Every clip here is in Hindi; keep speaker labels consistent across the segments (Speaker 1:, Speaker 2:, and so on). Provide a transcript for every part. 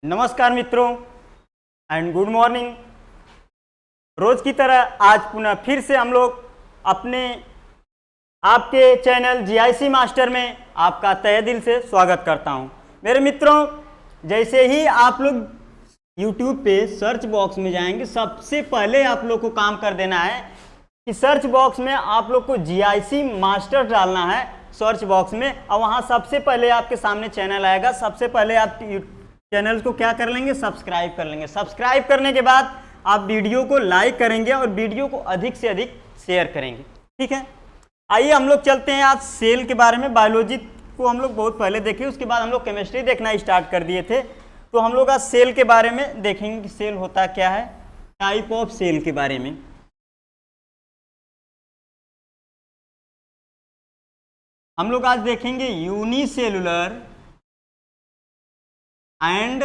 Speaker 1: नमस्कार मित्रों एंड गुड मॉर्निंग। रोज की तरह आज पुनः फिर से हम लोग अपने आपके चैनल जीआईसी मास्टर में आपका तहे दिल से स्वागत करता हूं। मेरे मित्रों, जैसे ही आप लोग YouTube पे सर्च बॉक्स में जाएंगे, सबसे पहले आप लोग को काम कर देना है कि सर्च बॉक्स में आप लोग को जीआईसी मास्टर डालना है सर्च बॉक्स में, और वहां सबसे पहले आपके सामने चैनल आएगा। सबसे पहले आप चैनल को क्या कर लेंगे, सब्सक्राइब कर लेंगे। सब्सक्राइब करने के बाद आप वीडियो को लाइक करेंगे और वीडियो को अधिक से अधिक शेयर करेंगे। ठीक है, आइए हम लोग चलते हैं आज सेल के बारे में। बायोलॉजी को हम लोग बहुत पहले देखे, उसके बाद हम लोग केमिस्ट्री देखना स्टार्ट कर दिए थे। तो हम लोग आज सेल के बारे में देखेंगे कि सेल होता क्या है, टाइप ऑफ सेल के बारे में। हम लोग आज देखेंगे unicellular and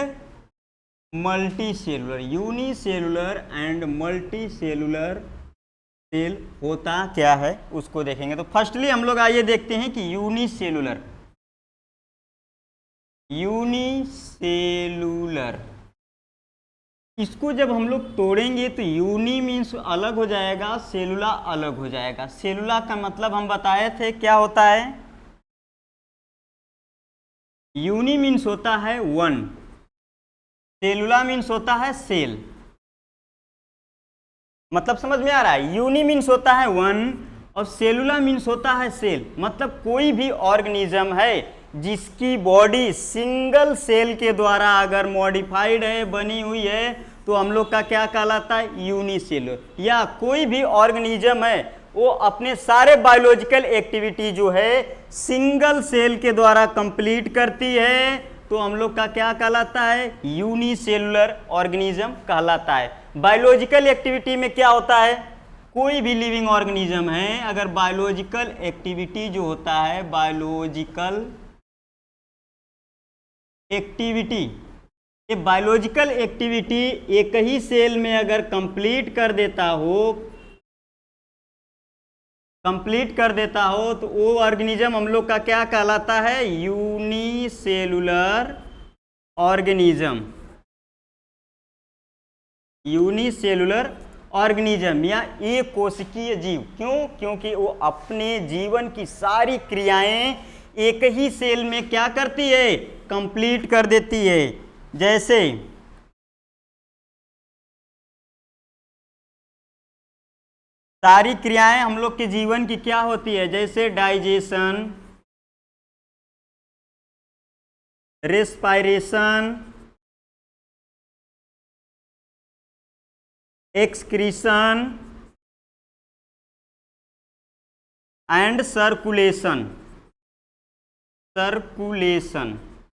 Speaker 1: multicellular. Unicellular and multicellular cell होता क्या है उसको देखेंगे। तो फर्स्टली हम लोग आइए देखते हैं कि यूनिसेलुलर इसको जब हम लोग तोड़ेंगे तो यूनि मीन्स अलग हो जाएगा, सेलुला अलग हो जाएगा। सेलुला का मतलब हम बताए थे क्या होता है। यूनि मीन्स होता है वन, सेलुला मीन्स होता है सेल। मतलब समझ में आ रहा है, यूनि मीन्स होता है वन और सेलुला मीन्स होता है सेल। मतलब कोई भी ऑर्गेनिज्म है जिसकी बॉडी सिंगल सेल के द्वारा अगर मॉडिफाइड है, बनी हुई है, तो हम लोग का क्या कहलाता है, यूनिसेलुलर। या कोई भी ऑर्गेनिज्म है वो अपने सारे बायोलॉजिकल एक्टिविटी जो है सिंगल सेल के द्वारा कंप्लीट करती है, तो हम लोग का क्या कहलाता है, यूनिसेलुलर ऑर्गेनिज्म कहलाता है। बायोलॉजिकल एक्टिविटी में क्या होता है, कोई भी लिविंग ऑर्गेनिज्म है अगर बायोलॉजिकल एक्टिविटी जो होता है, बायोलॉजिकल एक्टिविटी, ये बायोलॉजिकल एक्टिविटी एक ही सेल में अगर कंप्लीट कर देता हो तो वो ऑर्गेनिज्म हम लोग का क्या कहलाता है, यूनिसेलुलर ऑर्गेनिज्म। यूनिसेलुलर ऑर्गेनिज्म या एक कोशिकीय जीव। क्यों? क्योंकि वो अपने जीवन की सारी क्रियाएं एक ही सेल में क्या करती है, कंप्लीट कर देती है। जैसे सारी क्रियाएं हम लोग के जीवन की क्या होती है, जैसे digestion, respiration, excretion and circulation.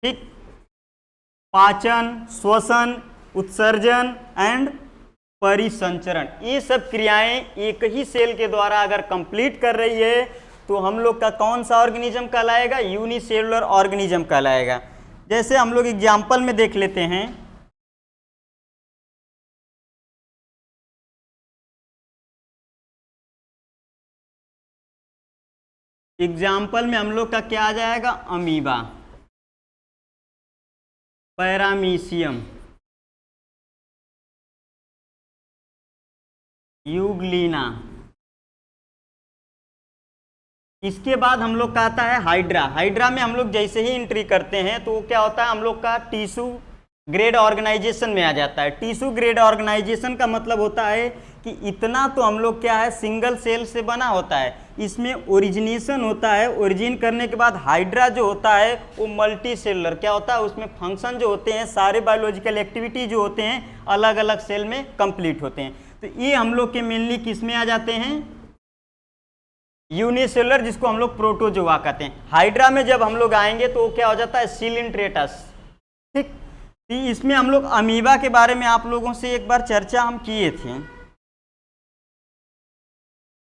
Speaker 1: ठीक, पाचन, श्वसन, उत्सर्जन एंड परिसंचरण, ये सब क्रियाएं एक ही सेल के द्वारा अगर कंप्लीट कर रही है तो हम लोग का कौन सा ऑर्गेनिज्म कहलाएगा, यूनिसेलुलर ऑर्गेनिज्म कहलाएगा। जैसे हम लोग एग्जाम्पल में देख लेते हैं। एग्जाम्पल में हम लोग का क्या आ जाएगा, अमीबा, पैरामीशियम, यूग्लिना। इसके बाद हम लोग का आता है हाइड्रा। हाइड्रा में हम लोग जैसे ही एंट्री करते हैं तो क्या होता है, हम लोग का टिश्यू ग्रेड ऑर्गेनाइजेशन में आ जाता है। टिश्यू ग्रेड ऑर्गेनाइजेशन का मतलब होता है कि इतना तो हम लोग क्या है, सिंगल सेल से बना होता है। इसमें ओरिजिनेशन होता है, ओरिजिन करने के बाद हाइड्रा जो होता है वो मल्टी सेलुलर क्या होता है, उसमें फंक्शन जो होते हैं, सारे बायोलॉजिकल एक्टिविटी जो होते हैं अलग अलग सेल में कंप्लीट होते हैं। तो ये हम लोग के मेनली किस में आ जाते हैं, यूनिसेलुलर, जिसको हम लोग प्रोटोजोआ कहते हैं। हाइड्रा में जब हम लोग आएंगे तो क्या हो जाता है, सिलिंट्रेटस। ठीक, तो इसमें हम लोग अमीबा के बारे में आप लोगों से एक बार चर्चा हम किए थे।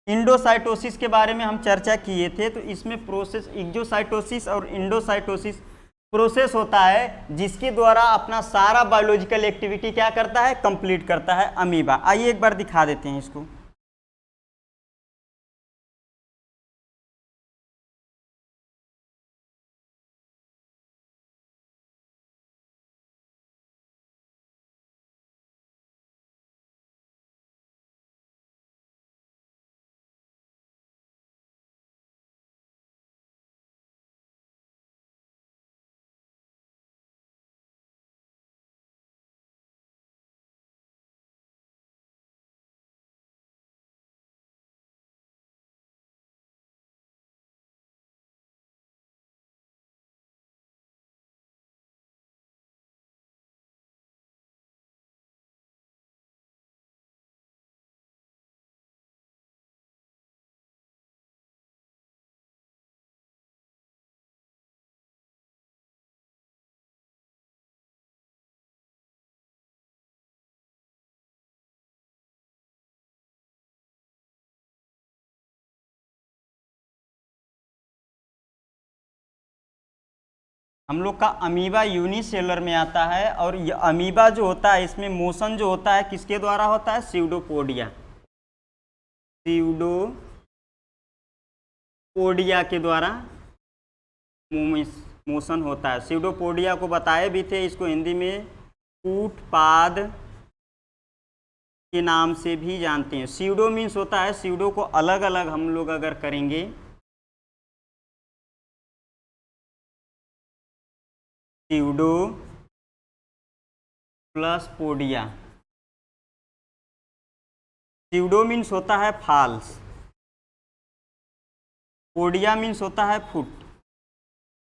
Speaker 1: इंडोसाइटोसिस के बारे में हम चर्चा किए थे। तो इसमें प्रोसेस एक्जोसाइटोसिस और इंडोसाइटोसिस प्रोसेस होता है जिसके द्वारा अपना सारा बायोलॉजिकल एक्टिविटी क्या करता है, कंप्लीट करता है अमीबा। आइए एक बार दिखा देते हैं इसको। हम लोग का अमीबा यूनिसेलुलर में आता है, और ये अमीबा जो होता है इसमें मोशन जो होता है किसके द्वारा होता है? स्यूडोपोडिया, स्यूडोपोडिया के द्वारा मोशन होता है। स्यूडोपोडिया को बताए भी थे, इसको हिंदी में कूटपाद के नाम से भी जानते हैं। स्यूडो मीन्स होता है, स्यूडो को अलग अलग हम लोग अगर करेंगे, pseudo plus podia. Pseudo means होता है फाल्स, पोडिया मीन्स होता है फुट।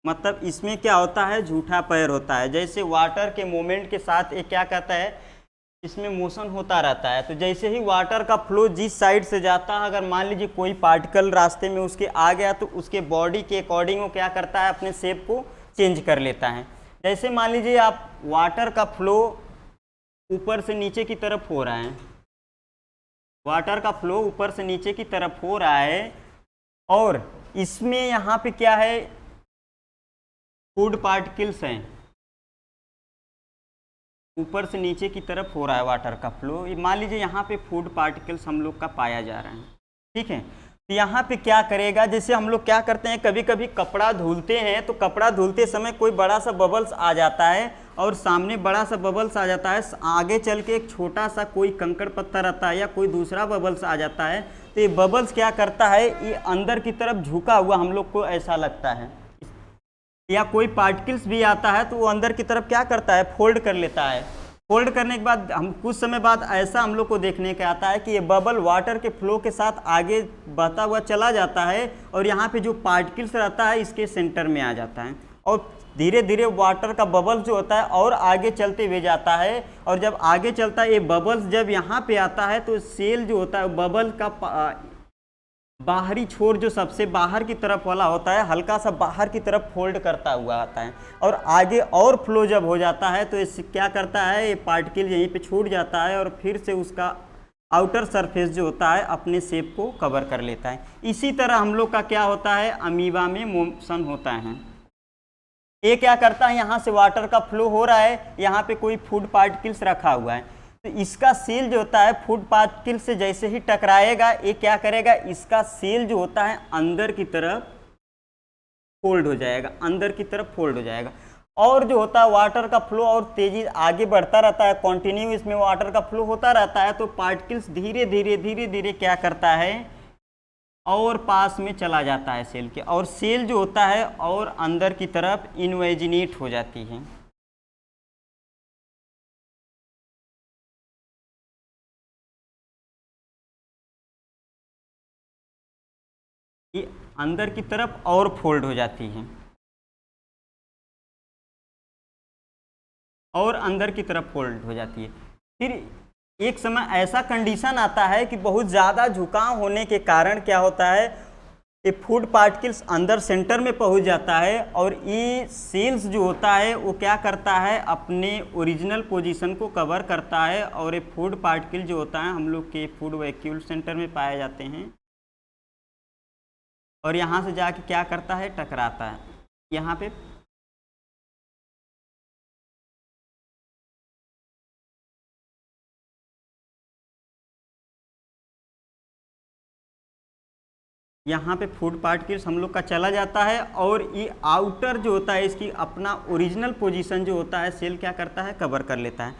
Speaker 1: मतलब इसमें क्या होता है? झूठा पैर होता है। जैसे वाटर के मोमेंट के साथ ये क्या कहता है, इसमें मोशन होता रहता है। तो जैसे ही वाटर का फ्लो जिस साइड से जाता है, अगर मान लीजिए कोई पार्टिकल रास्ते में उसके आ गया तो उसके बॉडी के अकॉर्डिंग वो क्या करता है? अपने शेप को चेंज कर लेता है। जैसे मान लीजिए आप वाटर का फ्लो ऊपर से नीचे की तरफ हो रहा है, वाटर का फ्लो ऊपर से नीचे की तरफ हो रहा है, और इसमें यहाँ पे क्या है? फूड पार्टिकल्स हैं, ऊपर से नीचे की तरफ हो रहा है वाटर का फ्लो। मान लीजिए यहाँ पे फूड पार्टिकल्स हम लोग का पाया जा रहा है, ठीक है। तो यहाँ पे क्या करेगा? जैसे हम लोग क्या करते हैं, कभी कभी कपड़ा धुलते हैं, तो कपड़ा धुलते समय कोई बड़ा सा बबल्स आ जाता है, और सामने बड़ा सा बबल्स आ जाता है, आगे चल के एक छोटा सा कोई कंकड़ पत्थर आता है या कोई दूसरा बबल्स आ जाता है। तो ये बबल्स क्या करता है? ये अंदर की तरफ झुका हुआ हम लोग को ऐसा लगता है, या कोई पार्टिकल्स भी आता है तो वो अंदर की तरफ क्या करता है? फोल्ड कर लेता है। फोल्ड करने के बाद हम कुछ समय बाद ऐसा हम लोग को देखने का आता है कि ये बबल वाटर के फ्लो के साथ आगे बहता हुआ चला जाता है, और यहाँ पे जो पार्टिकल्स रहता है इसके सेंटर में आ जाता है, और धीरे धीरे वाटर का बबल्स जो होता है और आगे चलते हुए जाता है। और जब आगे चलता है, ये बबल्स जब यहाँ पे आता है तो सेल जो होता है बबल का बाहरी छोर जो सबसे बाहर की तरफ वाला होता है, हल्का सा बाहर की तरफ फोल्ड करता हुआ आता है, और आगे और फ्लो जब हो जाता है तो इससे क्या करता है? ये पार्टिकल यहीं पे छूट जाता है, और फिर से उसका आउटर सरफेस जो होता है अपने शेप को कवर कर लेता है। इसी तरह हम लोग का क्या होता है? अमीबा में मोशन होता है। ये क्या करता है? यहाँ से वाटर का फ्लो हो रहा है, यहाँ पे कोई फूड पार्टिकल्स रखा हुआ है, तो इसका सेल जो होता है फूड पार्टिकल से जैसे ही टकराएगा, ये क्या करेगा? इसका सेल जो होता है अंदर की तरफ फोल्ड हो जाएगा, अंदर की तरफ फोल्ड हो जाएगा। और जो होता है वाटर का फ्लो और तेजी आगे बढ़ता रहता है, कंटिन्यू इसमें वाटर का फ्लो होता रहता है, तो पार्टिकल्स धीरे धीरे क्या करता है? और पास में चला जाता है सेल के, और सेल जो होता है और अंदर की तरफ इन्वेजिनेट हो जाती है। ये अंदर की तरफ और फोल्ड हो जाती है, और अंदर की तरफ फोल्ड हो जाती है। फिर एक समय ऐसा कंडीशन आता है कि बहुत ज़्यादा झुकाव होने के कारण क्या होता है? ये फूड पार्टिकल्स अंदर सेंटर में पहुंच जाता है, और ये सेल्स जो होता है वो क्या करता है? अपने ओरिजिनल पोजीशन को कवर करता है, और ये फूड पार्टिकल जो होता है हम लोग के फूड वैक्यूल सेंटर में पाए जाते हैं, और यहाँ से जाके क्या करता है? टकराता है यहाँ पे। यहाँ पे फूड पार्टिकल्स हम लोग का चला जाता है, और ये आउटर जो होता है इसकी अपना ओरिजिनल पोजीशन जो होता है सेल क्या करता है? कवर कर लेता है।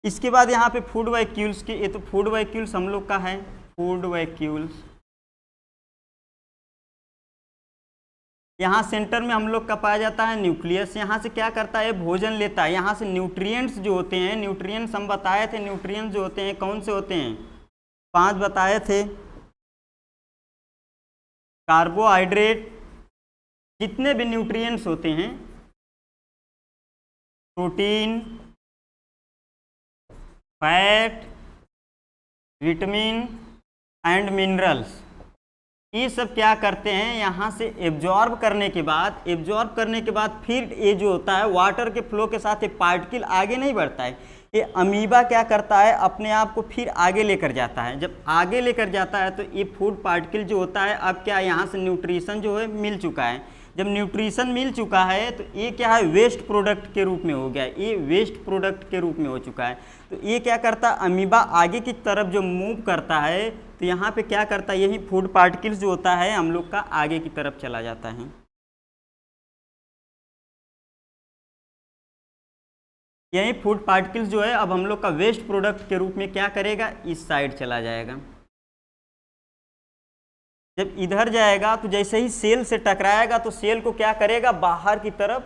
Speaker 1: इसके बाद यहाँ पे फूड वैक्यूल्स की, ये तो फूड वैक्यूल्स हम लोग का है, फूड वैक्यूल्स यहाँ सेंटर में हम लोग का पाया जाता है न्यूक्लियस। यहाँ से क्या करता है? भोजन लेता है, यहाँ से न्यूट्रिएंट्स जो होते हैं, न्यूट्रिएंट्स हम बताए थे, न्यूट्रिएंट्स जो होते हैं कौन से होते हैं? 5 बताए थे। कार्बोहाइड्रेट, जितने भी न्यूट्रिएंट्स होते हैं, protein, fat, vitamin and minerals, ये सब क्या करते हैं? यहाँ से एब्जॉर्ब करने के बाद फिर ये जो होता है वाटर के फ्लो के साथ ये पार्टिकल आगे नहीं बढ़ता है, ये अमीबा क्या करता है? अपने आप को फिर आगे लेकर जाता है। जब आगे लेकर जाता है तो ये फूड पार्टिकल जो होता है अब क्या यहाँ से न्यूट्रिशन जो है मिल चुका है, जब न्यूट्रिशन मिल चुका है तो ये क्या है, वेस्ट प्रोडक्ट के रूप में हो गया है, ये वेस्ट प्रोडक्ट के रूप में हो चुका है। तो ये क्या करता है, अमीबा आगे की तरफ जो मूव करता है तो यहाँ पे क्या करता है, यही फूड पार्टिकल्स जो होता है हम लोग का आगे की तरफ चला जाता है। यही फूड पार्टिकल्स जो है अब हम लोग का वेस्ट प्रोडक्ट के रूप में क्या करेगा, इस साइड चला जाएगा। जब इधर जाएगा तो जैसे ही सेल से टकराएगा तो सेल को क्या करेगा, बाहर की तरफ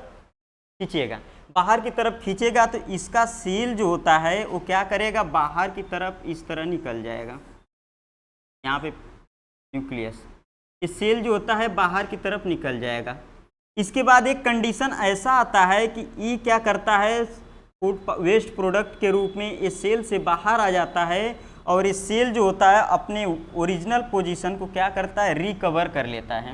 Speaker 1: खींचेगा। बाहर की तरफ खींचेगा तो इसका सेल जो होता है वो क्या करेगा, बाहर की तरफ इस तरह निकल जाएगा। यहाँ पे न्यूक्लियस, ये सेल जो होता है बाहर की तरफ निकल जाएगा। इसके बाद एक कंडीशन ऐसा आता है कि ई क्या करता है, फूड वेस्ट प्रोडक्ट के रूप में ये सेल से बाहर आ जाता है और ये सेल जो होता है अपने ओरिजिनल पोजीशन को क्या करता है, रिकवर कर लेता है।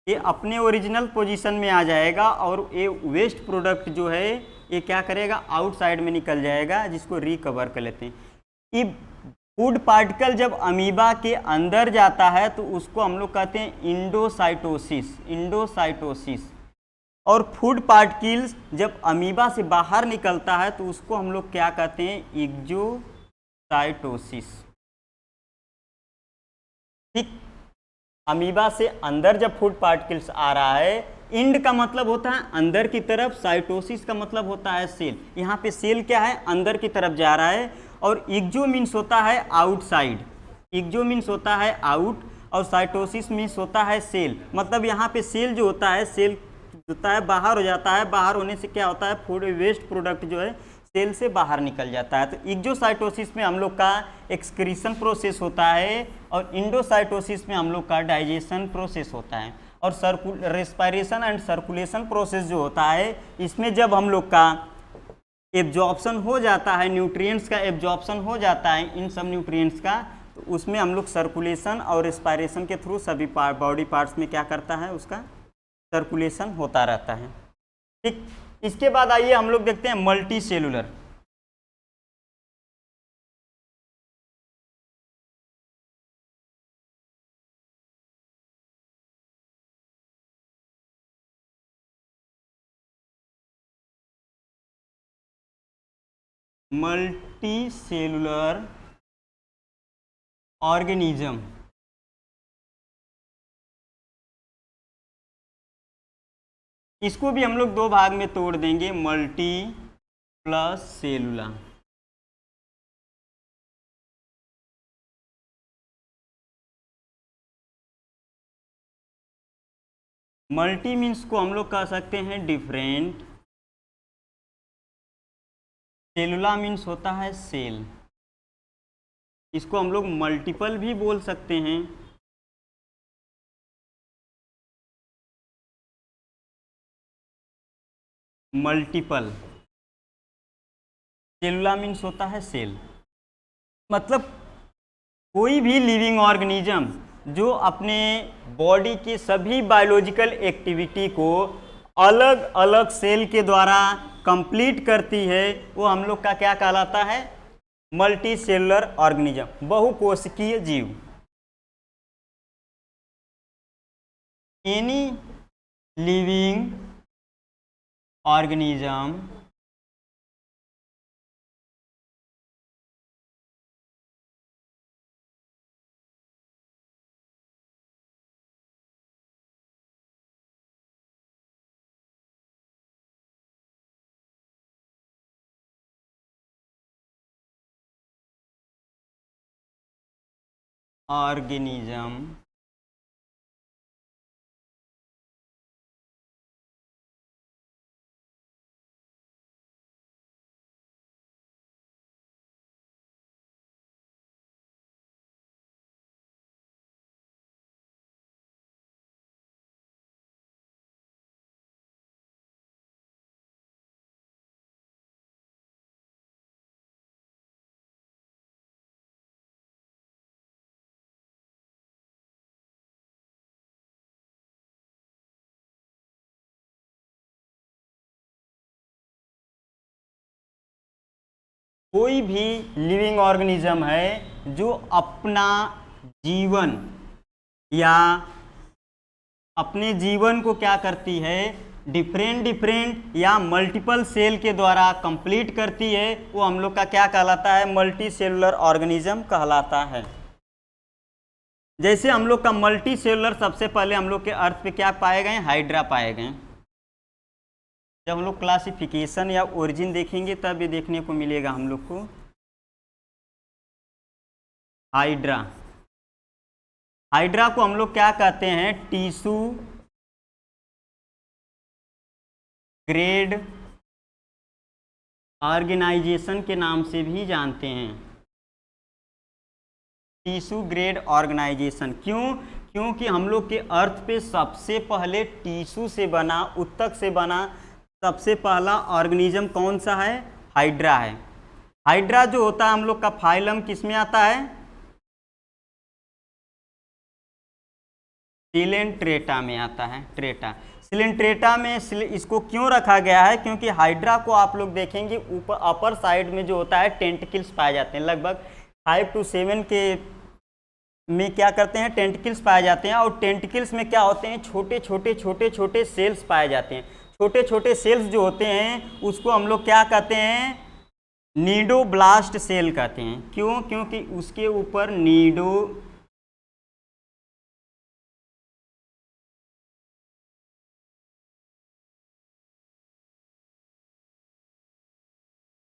Speaker 1: ये अपने ओरिजिनल पोजीशन में आ जाएगा और ये वेस्ट प्रोडक्ट जो है ये क्या करेगा, आउटसाइड में निकल जाएगा, जिसको रिकवर कर लेते हैं। ये फूड पार्टिकल जब अमीबा के अंदर जाता है तो उसको हम लोग कहते हैं इंडोसाइटोसिस, इंडोसाइटोसिस। और फूड पार्टिकल्स जब अमीबा से बाहर निकलता है तो उसको हम लोग क्या कहते हैं, एक्सोसाइटोसिस। ठीक, अमीबा से अंदर जब फूड पार्टिकल्स आ रहा है, इंड का मतलब होता है अंदर की तरफ, साइटोसिस का मतलब होता है सेल। यहाँ पे सेल क्या है, अंदर की तरफ जा रहा है, और एक्सो मीन्स होता है आउटसाइड, एक्सो मीन्स होता है आउट, और साइटोसिस मीन्स होता है सेल। मतलब यहाँ पे सेल जो होता है, सेल होता है बाहर हो जाता है, बाहर होने से क्या होता है, फूड वेस्ट प्रोडक्ट जो है सेल से बाहर निकल जाता है। तो एक्सोसाइटोसिस में हम लोग का एक्सक्रीशन प्रोसेस होता है और इंडोसाइटोसिस में हम लोग का डाइजेशन प्रोसेस होता है। और रेस्पिरेशन एंड सर्कुलेशन प्रोसेस जो होता है, इसमें जब हम लोग का एब्जॉर्प्शन हो जाता है, न्यूट्रिएंट्स का एब्जॉर्प्शन हो जाता है इन सब न्यूट्रिएंट्स का, तो उसमें हम लोग सर्कुलेशन और रेस्पिरेशन के थ्रू सभी बॉडी पार्ट्स में क्या करता है, उसका सर्कुलेशन होता रहता है। ठीक, इसके बाद आइए हम लोग देखते हैं multi cellular. Multi cellular organism, इसको भी हम लोग दो भाग में तोड़ देंगे, multi plus cellular. Multi means को हम लोग कह सकते हैं डिफरेंट, सेलुला मीन्स होता है सेल, इसको हम लोग मल्टीपल भी बोल सकते हैं। मल्टीपल, सेलुला मीन्स होता है सेल। मतलब कोई भी लिविंग ऑर्गेनिज्म जो अपने बॉडी के सभी बायोलॉजिकल एक्टिविटी को अलग अलग सेल के द्वारा कंप्लीट करती है, वो हम लोग का क्या कहलाता है, मल्टी सेलुलर ऑर्गेनिज्म, बहुकोशिकीय जीव। एनी लिविंग ऑर्गेनिज्म ऑर्गेनिज्म कोई भी लिविंग ऑर्गेनिज्म है जो अपना जीवन या अपने जीवन को क्या करती है, डिफरेंट या मल्टीपल सेल के द्वारा कंप्लीट करती है, वो हम लोग का क्या कहलाता है, मल्टी सेलुलर ऑर्गेनिज्म कहलाता है। जैसे हम लोग का मल्टी सेलुलर सबसे पहले हम लोग के अर्थ पे क्या पाए गए, हाइड्रा पाए गए। जब हम लोग क्लासिफिकेशन या ओरिजिन देखेंगे तब ये देखने को मिलेगा हम लोग को हाइड्रा। हाइड्रा को हम लोग क्या कहते हैं, टिश्यू ग्रेड ऑर्गेनाइजेशन के नाम से भी जानते हैं। टिश्यू ग्रेड ऑर्गेनाइजेशन क्योंकि हम लोग के अर्थ पे सबसे पहले टिश्यू से बना, उत्तक से बना सबसे पहला ऑर्गेनिज्म कौन सा है, हाइड्रा है। हाइड्रा जो होता है हम लोग का फाइलम किस में आता है, सिलेंट्रेटा में आता है। ट्रेटा सिलेंट्रेटा में इसको क्यों रखा गया है, क्योंकि हाइड्रा को आप लोग देखेंगे ऊपर अपर साइड में जो होता है टेंटिकल्स पाए जाते हैं। लगभग 5 to 7 के में क्या करते हैं, टेंटिकल्स पाए जाते हैं। और टेंटिकल्स में क्या होते हैं, छोटे सेल्स पाए जाते हैं। छोटे छोटे सेल्स जो होते हैं उसको हम लोग क्या कहते हैं, नीडोब्लास्ट सेल कहते हैं। क्योंकि उसके ऊपर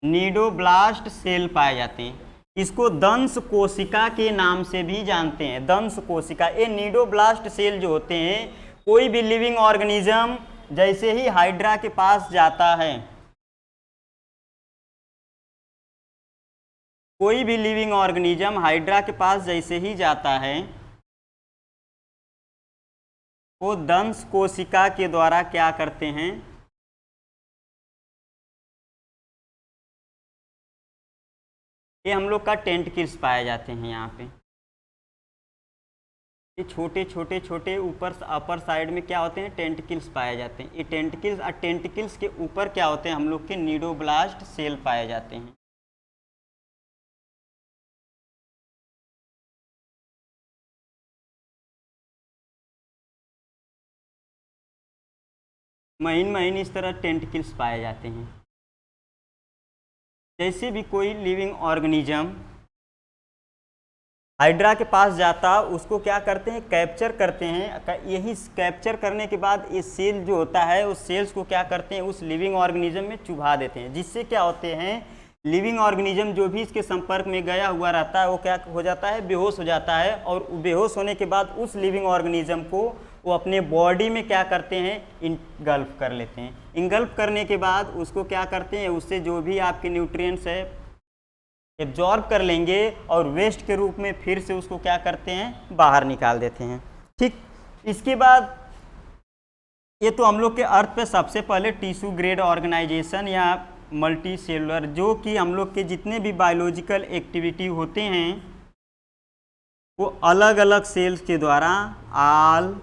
Speaker 1: नीडोब्लास्ट सेल पाए जाते हैं। इसको दंश कोशिका के नाम से भी जानते हैं, दंश कोशिका। ये नीडोब्लास्ट सेल जो होते हैं, कोई भी लिविंग ऑर्गेनिज्म जैसे ही हाइड्रा के पास जाता है, कोई भी लिविंग ऑर्गेनिज्म हाइड्रा के पास जैसे ही जाता है, वो दंश कोशिका के द्वारा क्या करते हैं, ये हम लोग का टेंटिकल्स पाए जाते हैं। यहाँ पे ये छोटे ऊपर अपर साइड में क्या होते हैं, टेंटिकल्स पाए जाते हैं। ये टेंटिकल्स और टेंटिकल्स के ऊपर क्या होते हैं, हम लोग के नीडोब्लास्ट सेल पाए जाते हैं। महीन इस तरह टेंटिकल्स पाए जाते हैं। जैसे भी कोई लिविंग ऑर्गेनिज्म हाइड्रा के पास जाता, उसको क्या करते हैं, कैप्चर करते हैं। यही कैप्चर करने के बाद ये सेल जो होता है, उस सेल्स को क्या करते हैं, उस लिविंग ऑर्गेनिज्म में चुभा देते हैं। जिससे क्या होते हैं, लिविंग ऑर्गेनिज्म जो भी इसके संपर्क में गया हुआ रहता है वो क्या हो जाता है, बेहोश हो जाता है। और बेहोश होने के बाद उस लिविंग ऑर्गेनिज्म को वो अपने बॉडी में क्या करते हैं, इंगल्फ कर लेते हैं। इंगल्फ करने के बाद उसको क्या करते हैं, उससे जो भी आपके न्यूट्रिएंट्स है एब्जॉर्ब कर लेंगे और वेस्ट के रूप में फिर से उसको क्या करते हैं, बाहर निकाल देते हैं। ठीक, इसके बाद ये तो हम लोग के अर्थ पे सबसे पहले टिश्यू ग्रेड ऑर्गेनाइजेशन या मल्टी सेलुलर, जो कि हम लोग के जितने भी बायोलॉजिकल एक्टिविटी होते हैं वो अलग अलग सेल्स के द्वारा आल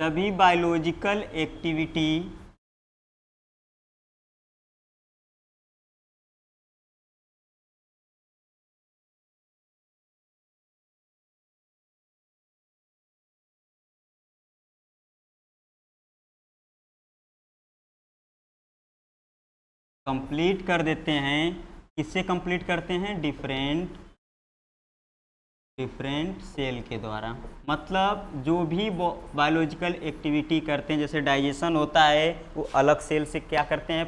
Speaker 1: सभी बायोलॉजिकल एक्टिविटी कंप्लीट कर देते हैं। किससे कंप्लीट करते हैं, डिफरेंट सेल के द्वारा। मतलब जो भी बायोलॉजिकल एक्टिविटी करते हैं, जैसे डाइजेशन होता है वो अलग सेल से क्या करते हैं,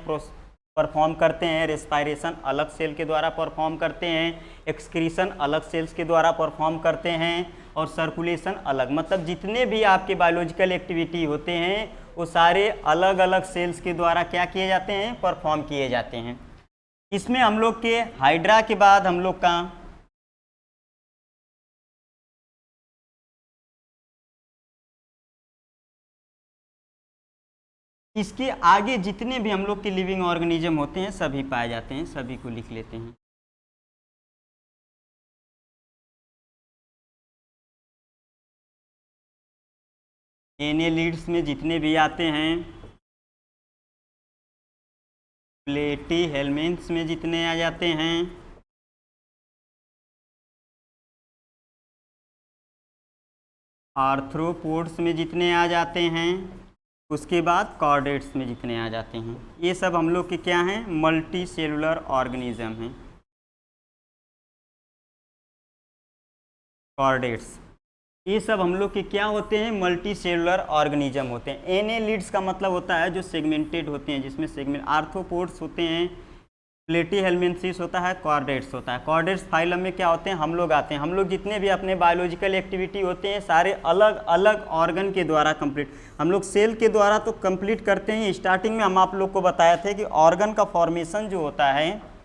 Speaker 1: परफॉर्म करते हैं। रेस्पायरेशन अलग सेल के द्वारा परफॉर्म करते हैं। एक्सक्रीशन अलग सेल्स के द्वारा परफॉर्म करते हैं। और सर्कुलेशन अलग। मतलब जितने भी आपके बायोलॉजिकल एक्टिविटी होते हैं वो सारे अलग अलग सेल्स के द्वारा क्या किए जाते हैं, परफॉर्म किए जाते हैं। इसमें हम लोग के हाइड्रा के बाद हम लोग का इसके आगे जितने भी हम लोग के लिविंग ऑर्गेनिज्म होते हैं सभी पाए जाते हैं, सभी को लिख लेते हैं। एनेलिड्स में जितने भी आते हैं, प्लेटी हेलमिन्थ्स में जितने आ जाते हैं, आर्थ्रोपोड्स में जितने आ जाते हैं, उसके बाद कॉर्डेट्स में जितने आ जाते हैं, ये सब हम लोग के क्या हैं, मल्टी सेलुलर ऑर्गेनिज्म हैं। कॉर्डेट्स ये सब हम लोग के क्या होते हैं, मल्टी सेलुलर ऑर्गेनिज्म होते हैं। एनेलिड्स का मतलब होता है जो सेगमेंटेड होते हैं, जिसमें सेगमेंट, आर्थ्रोपोड्स होते हैं, प्लेटी हेलमिन्थ्स होता है, कॉर्डेट्स होता है। कॉर्डेट्स फाइलम में क्या होते हैं, हम लोग आते हैं। हम लोग जितने भी अपने बायोलॉजिकल एक्टिविटी होते हैं सारे अलग अलग ऑर्गन के द्वारा कंप्लीट, हम लोग सेल के द्वारा तो कंप्लीट करते हैं। स्टार्टिंग में हम आप लोग को बताया थे कि ऑर्गन का फॉर्मेशन जो होता है,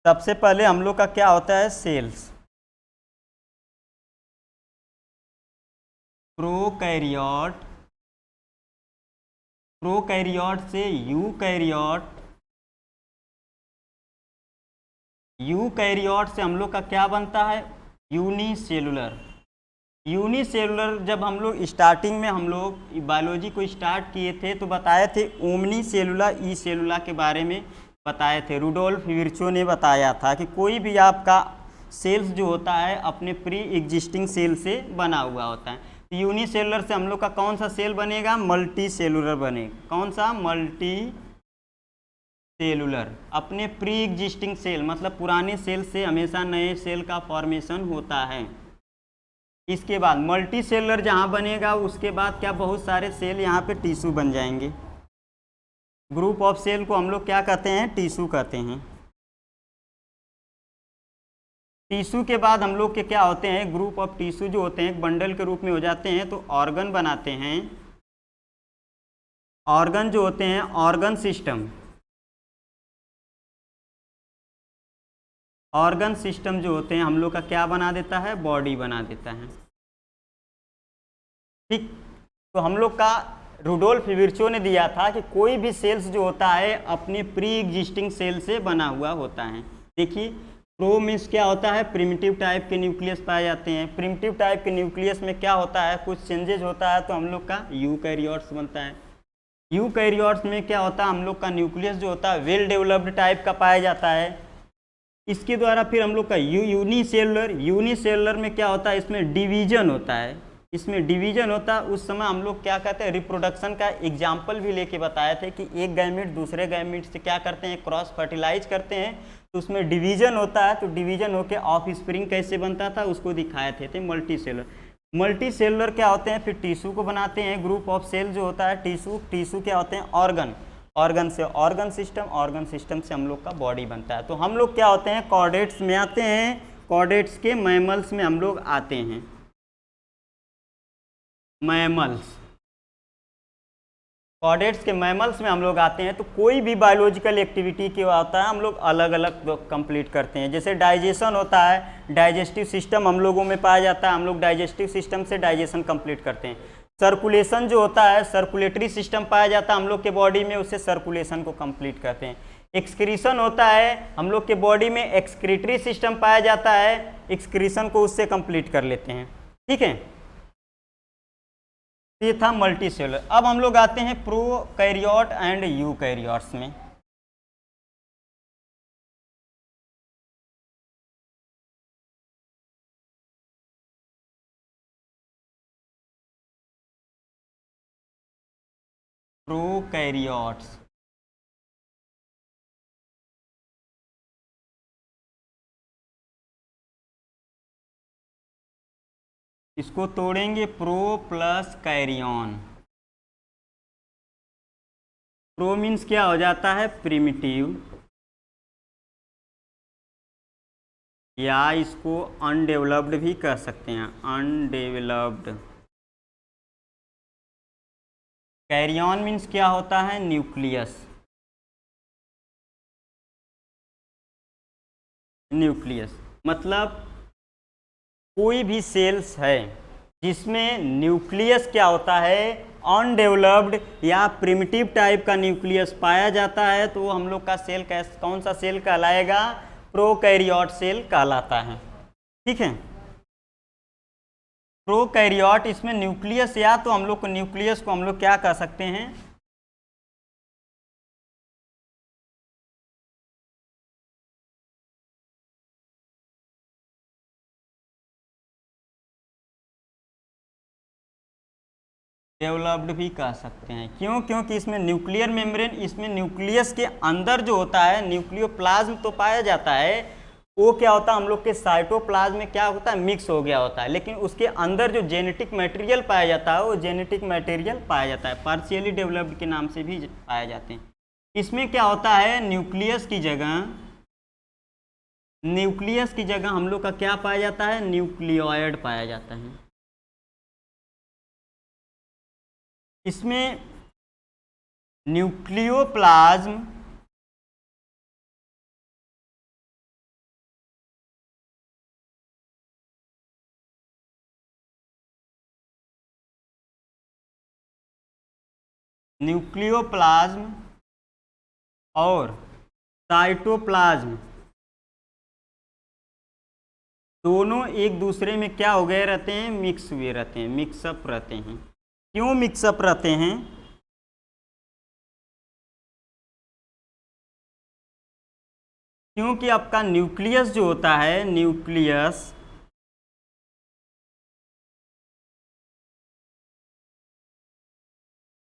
Speaker 1: सबसे पहले हम लोग का क्या होता है, सेल्स। प्रोकैरियोट, प्रोकैरियोट से यूकैरियोट, यूकैरियोट से हम लोग का क्या बनता है, यूनिसेलुलर। यूनिसेलुलर जब हम लोग स्टार्टिंग में हम लोग बायोलॉजी को स्टार्ट किए थे तो बताए थे ओमनी सेलुला ई सेलुला के बारे में बताए थे। रुडोल्फ विर्चो ने बताया था कि कोई भी आपका सेल्स जो होता है अपने प्री एग्जिस्टिंग सेल से बना हुआ होता है। तो यूनिसेलुलर से हम लोग का कौन सा सेल बनेगा, मल्टी सेलुलर बनेगा। कौन सा, मल्टी सेलुलर। अपने प्री एग्जिस्टिंग सेल मतलब पुराने सेल से हमेशा नए सेल का फॉर्मेशन होता है। इसके बाद मल्टी सेलुलर जहाँ बनेगा उसके बाद क्या, बहुत सारे सेल यहाँ पे टिश्यू बन जाएंगे। ग्रुप ऑफ सेल को हम लोग क्या कहते हैं, टिश्यू कहते हैं। टिश्यू के बाद हम लोग के क्या होते हैं, ग्रुप ऑफ टिश्यू जो होते हैं एक बंडल के रूप में हो जाते हैं तो ऑर्गन बनाते हैं। ऑर्गन जो होते हैं, ऑर्गन सिस्टम, ऑर्गन सिस्टम जो होते हैं हम लोग का क्या बना देता है, बॉडी बना देता है। ठीक, तो हम लोग का रुडोल्फ विर्चो ने दिया था कि कोई भी सेल्स जो होता है अपने प्री एग्जिस्टिंग सेल से बना हुआ होता है। देखिए प्रो मीन्स क्या होता है, प्रिमिटिव टाइप के न्यूक्लियस पाए जाते हैं। प्रिमिटिव टाइप के न्यूक्लियस में क्या होता है, कुछ चेंजेज होता है तो हम लोग का यूकैरियोट्स बनता है। यूकैरियोट्स में क्या होता है, हम लोग का न्यूक्लियस जो होता है वेल डेवलप्ड टाइप का पाया जाता है। इसके द्वारा फिर हम लोग का यूनिसेलुलर, यूनिसेलुलर में क्या होता है, इसमें डिवीजन होता है। इसमें डिवीजन होता है, उस समय हम लोग क्या कहते हैं, रिप्रोडक्शन का एग्जाम्पल भी लेके बताए थे कि एक गैमेट दूसरे गैमेट से क्या करते हैं, क्रॉस फर्टिलाइज करते हैं, तो उसमें डिवीजन होता है। तो डिवीजन होके ऑफ स्प्रिंग कैसे बनता था उसको दिखाए थे मल्टी सेलुलर। मल्टी सेलुलर क्या होते हैं, फिर टिश्यू को बनाते हैं। ग्रुप ऑफ सेल जो होता है टिश्यू, टिश्यू क्या होते हैं, ऑर्गन, ऑर्गन से ऑर्गन सिस्टम, ऑर्गन सिस्टम से हम लोग का बॉडी बनता है। तो हम लोग क्या होते हैं, कॉर्डेट्स में आते हैं, कॉर्डेट्स के मैमल्स में हम लोग आते हैं। मैमल्स, कॉर्डेट्स के मैमल्स में हम लोग आते हैं। तो कोई भी बायोलॉजिकल एक्टिविटी क्या होता है, हम लोग अलग अलग कंप्लीट करते हैं। जैसे डाइजेशन होता है, डाइजेस्टिव सिस्टम हम लोगों में पाया जाता है, हम लोग डाइजेस्टिव सिस्टम से डाइजेशन कंप्लीट करते हैं। सर्कुलेशन जो होता है, सर्कुलेटरी सिस्टम पाया जाता है हम लोग के बॉडी में, उससे सर्कुलेशन को कंप्लीट करते हैं। एक्सक्रीशन होता है, हम लोग के बॉडी में एक्सक्रीटरी सिस्टम पाया जाता है, एक्सक्रीशन को उससे कंप्लीट कर लेते हैं। ठीक है, ये था मल्टी सेलुलर। अब हम लोग आते हैं प्रोकैरियोट एंड यूकैरियोट्स में। प्रोकैरियोट्स, इसको तोड़ेंगे, pro plus karyon. Pro means क्या हो जाता है, प्रिमिटिव, या इसको अनडेवलप्ड भी कह सकते हैं, अनडेवलप्ड। कैरियन मीन्स क्या होता है, न्यूक्लियस, न्यूक्लियस मतलब कोई भी सेल्स है, जिसमें न्यूक्लियस क्या होता है, अनडेवलप्ड या प्रिमिटिव टाइप का न्यूक्लियस पाया जाता है, तो हम लोग का सेल कौन सा सेल कहलाएगा, प्रोकैरियोट सेल कहलाता है। ठीक है, प्रोकैरियोट, इसमें न्यूक्लियस, या तो हम लोग को न्यूक्लियस को हम लोग क्या कह सकते हैं, डेवलप्ड भी कह सकते हैं। क्यों? क्योंकि इसमें न्यूक्लियर मेम्ब्रेन, इसमें न्यूक्लियस के अंदर जो होता है न्यूक्लियोप्लाज्म तो पाया जाता है, वो क्या होता है हम लोग के साइटोप्लाज्म में क्या होता है, मिक्स हो गया होता है, लेकिन उसके अंदर जो जेनेटिक मटेरियल पाया जाता है वो जेनेटिक मटेरियल पाया जाता है, पार्शियली डेवलप्ड के नाम से भी पाए जाते हैं। इसमें क्या होता है, न्यूक्लियस की जगह हम लोग का क्या पाया जाता है, न्यूक्लियोइड पाया जाता है। इसमें न्यूक्लियोप्लाज्म और साइटोप्लाज्म दोनों एक दूसरे में क्या हो गए रहते हैं, मिक्स हुए रहते हैं, मिक्सअप रहते हैं। क्यों मिक्सअप रहते हैं, क्योंकि आपका न्यूक्लियस जो होता है,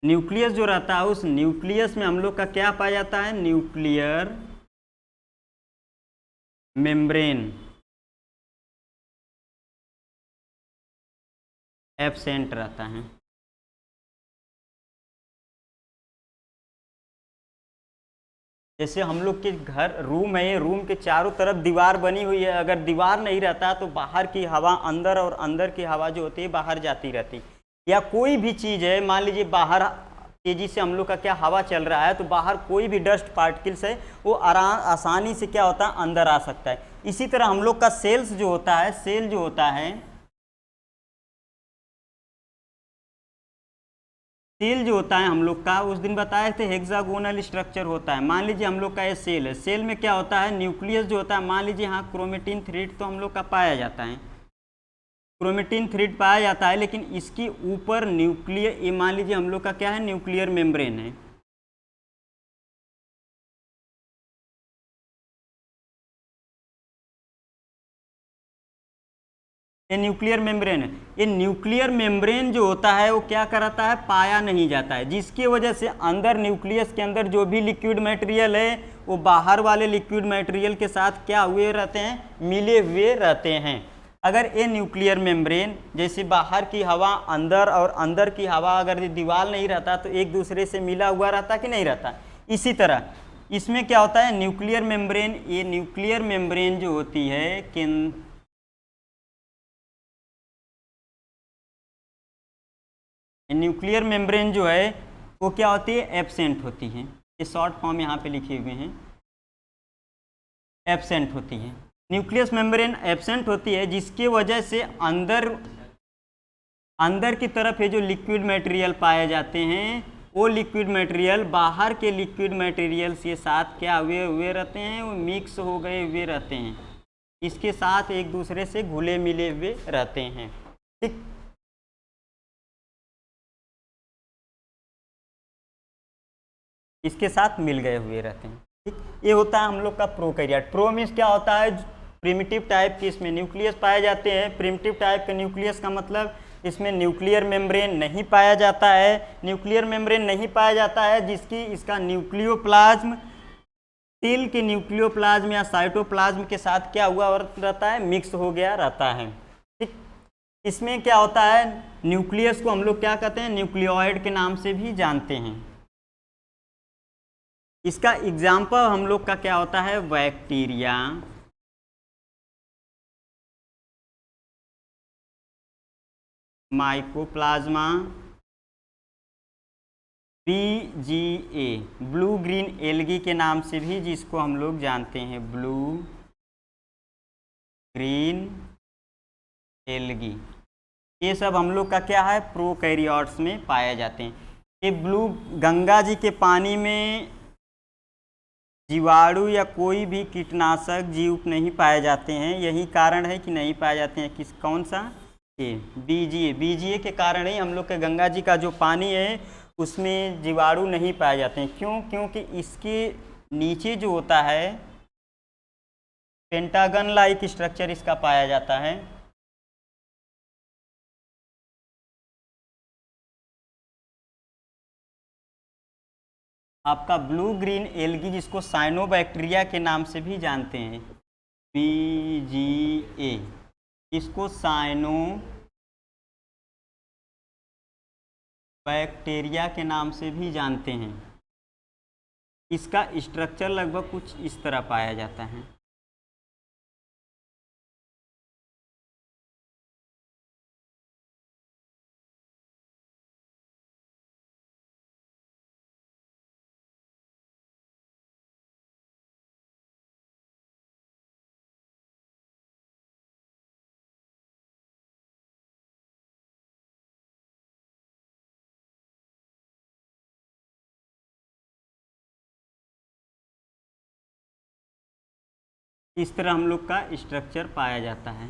Speaker 1: न्यूक्लियस जो रहता है, उस न्यूक्लियस में हम लोग का क्या पाया जाता है, न्यूक्लियर मेम्ब्रेन एब्सेंट रहता है। जैसे हम लोग के घर रूम है, रूम के चारों तरफ दीवार बनी हुई है, अगर दीवार नहीं रहता तो बाहर की हवा अंदर और अंदर की हवा जो होती है बाहर जाती रहती। या कोई भी चीज़ है, मान लीजिए बाहर तेजी से हम लोग का क्या हवा चल रहा है, तो बाहर कोई भी डस्ट पार्टिकल्स है वो आसानी से क्या होता है, अंदर आ सकता है। इसी तरह हम लोग का सेल्स जो होता है, सेल जो होता है, सेल जो होता है हम लोग का, उस दिन बताए थे हेक्सागोनल स्ट्रक्चर होता है। मान लीजिए हम लोग का ये सेल है, सेल में क्या होता है, न्यूक्लियस जो होता है, मान लीजिए यहाँ क्रोमेटिन थ्रेड तो हम लोग का पाया जाता है, क्रोमेटिन थ्रेड पाया जाता है, लेकिन इसके ऊपर न्यूक्लियर, ये मान लीजिए हम लोग का क्या है, न्यूक्लियर मेम्ब्रेन है। ये न्यूक्लियर मेम्ब्रेन है। ये न्यूक्लियर मेम्ब्रेन जो होता है वो क्या कराता है, पाया नहीं जाता है, जिसकी वजह से अंदर न्यूक्लियस के अंदर जो भी लिक्विड मटेरियल है वो बाहर वाले लिक्विड मटेरियल के साथ क्या हुए रहते हैं, मिले हुए रहते हैं। अगर ये न्यूक्लियर मेम्ब्रेन, जैसे बाहर की हवा अंदर और अंदर की हवा अगर दीवार नहीं रहता तो एक दूसरे से मिला हुआ रहता कि नहीं रहता, इसी तरह इसमें क्या होता है, न्यूक्लियर मेम्ब्रेन, ये न्यूक्लियर मेम्ब्रेन जो होती है न्यूक्लियर मेम्ब्रेन जो है वो क्या होती है, एब्सेंट होती है। ये शॉर्ट फॉर्म यहाँ पे लिखे हुए हैं, एब्सेंट होती है। न्यूक्लियस मेम्ब्रेन एब्सेंट होती है, जिसकी वजह से अंदर की तरफ ये जो लिक्विड मटेरियल पाए जाते हैं, वो लिक्विड मटेरियल बाहर के लिक्विड मटेरियल के साथ क्या हुए रहते हैं, वो मिक्स हो गए हुए रहते हैं, इसके साथ एक दूसरे से घुले मिले हुए रहते हैं। ठीक, इसके साथ मिल गए हुए रहते हैं। ठीक, ये होता है हम लोग का प्रोकैरियोट। प्रो मीन्स क्या होता है, प्रिमिटिव टाइप की इसमें न्यूक्लियस पाए जाते हैं। प्रिमिटिव टाइप के न्यूक्लियस का मतलब इसमें न्यूक्लियर मेम्ब्रेन नहीं पाया जाता है, न्यूक्लियर मेम्ब्रेन नहीं पाया जाता है, जिसकी इसका न्यूक्लियोप्लाज्म, सेल के न्यूक्लियोप्लाज्म या साइटोप्लाज्म के साथ क्या हुआ रहता है, मिक्स हो गया रहता है। ठीक, इसमें क्या होता है, न्यूक्लियस को हम लोग क्या कहते हैं, न्यूक्लियोइड के नाम से भी जानते हैं। इसका एग्जाम्पल हम लोग का क्या होता है, bacteria, mycoplasma, BGA, blue green algae के नाम से भी जिसको हम लोग जानते हैं, ब्लू ग्रीन एल्गी। ये सब हम लोग का क्या है, प्रोकैरियोट्स में पाए जाते हैं। ये ब्लू गंगा जी के पानी में जीवाणु या कोई भी कीटनाशक जीव नहीं पाए जाते हैं। यही कारण है कि नहीं पाए जाते हैं। किस कौन सा, ये बीजीए के कारण ही हम लोग के गंगा जी का जो पानी है उसमें जीवाणु नहीं पाए जाते हैं। क्यों? क्योंकि इसके नीचे जो होता है पेंटागन लाइक स्ट्रक्चर इसका पाया जाता है। आपका ब्लू ग्रीन एल्गी जिसको साइनोबैक्टीरिया के नाम से भी जानते हैं, बीजीए, इसको साइनोबैक्टीरिया के नाम से भी जानते हैं। इसका स्ट्रक्चर लगभग कुछ इस तरह पाया जाता है। इस तरह हम लोग का स्ट्रक्चर पाया जाता है।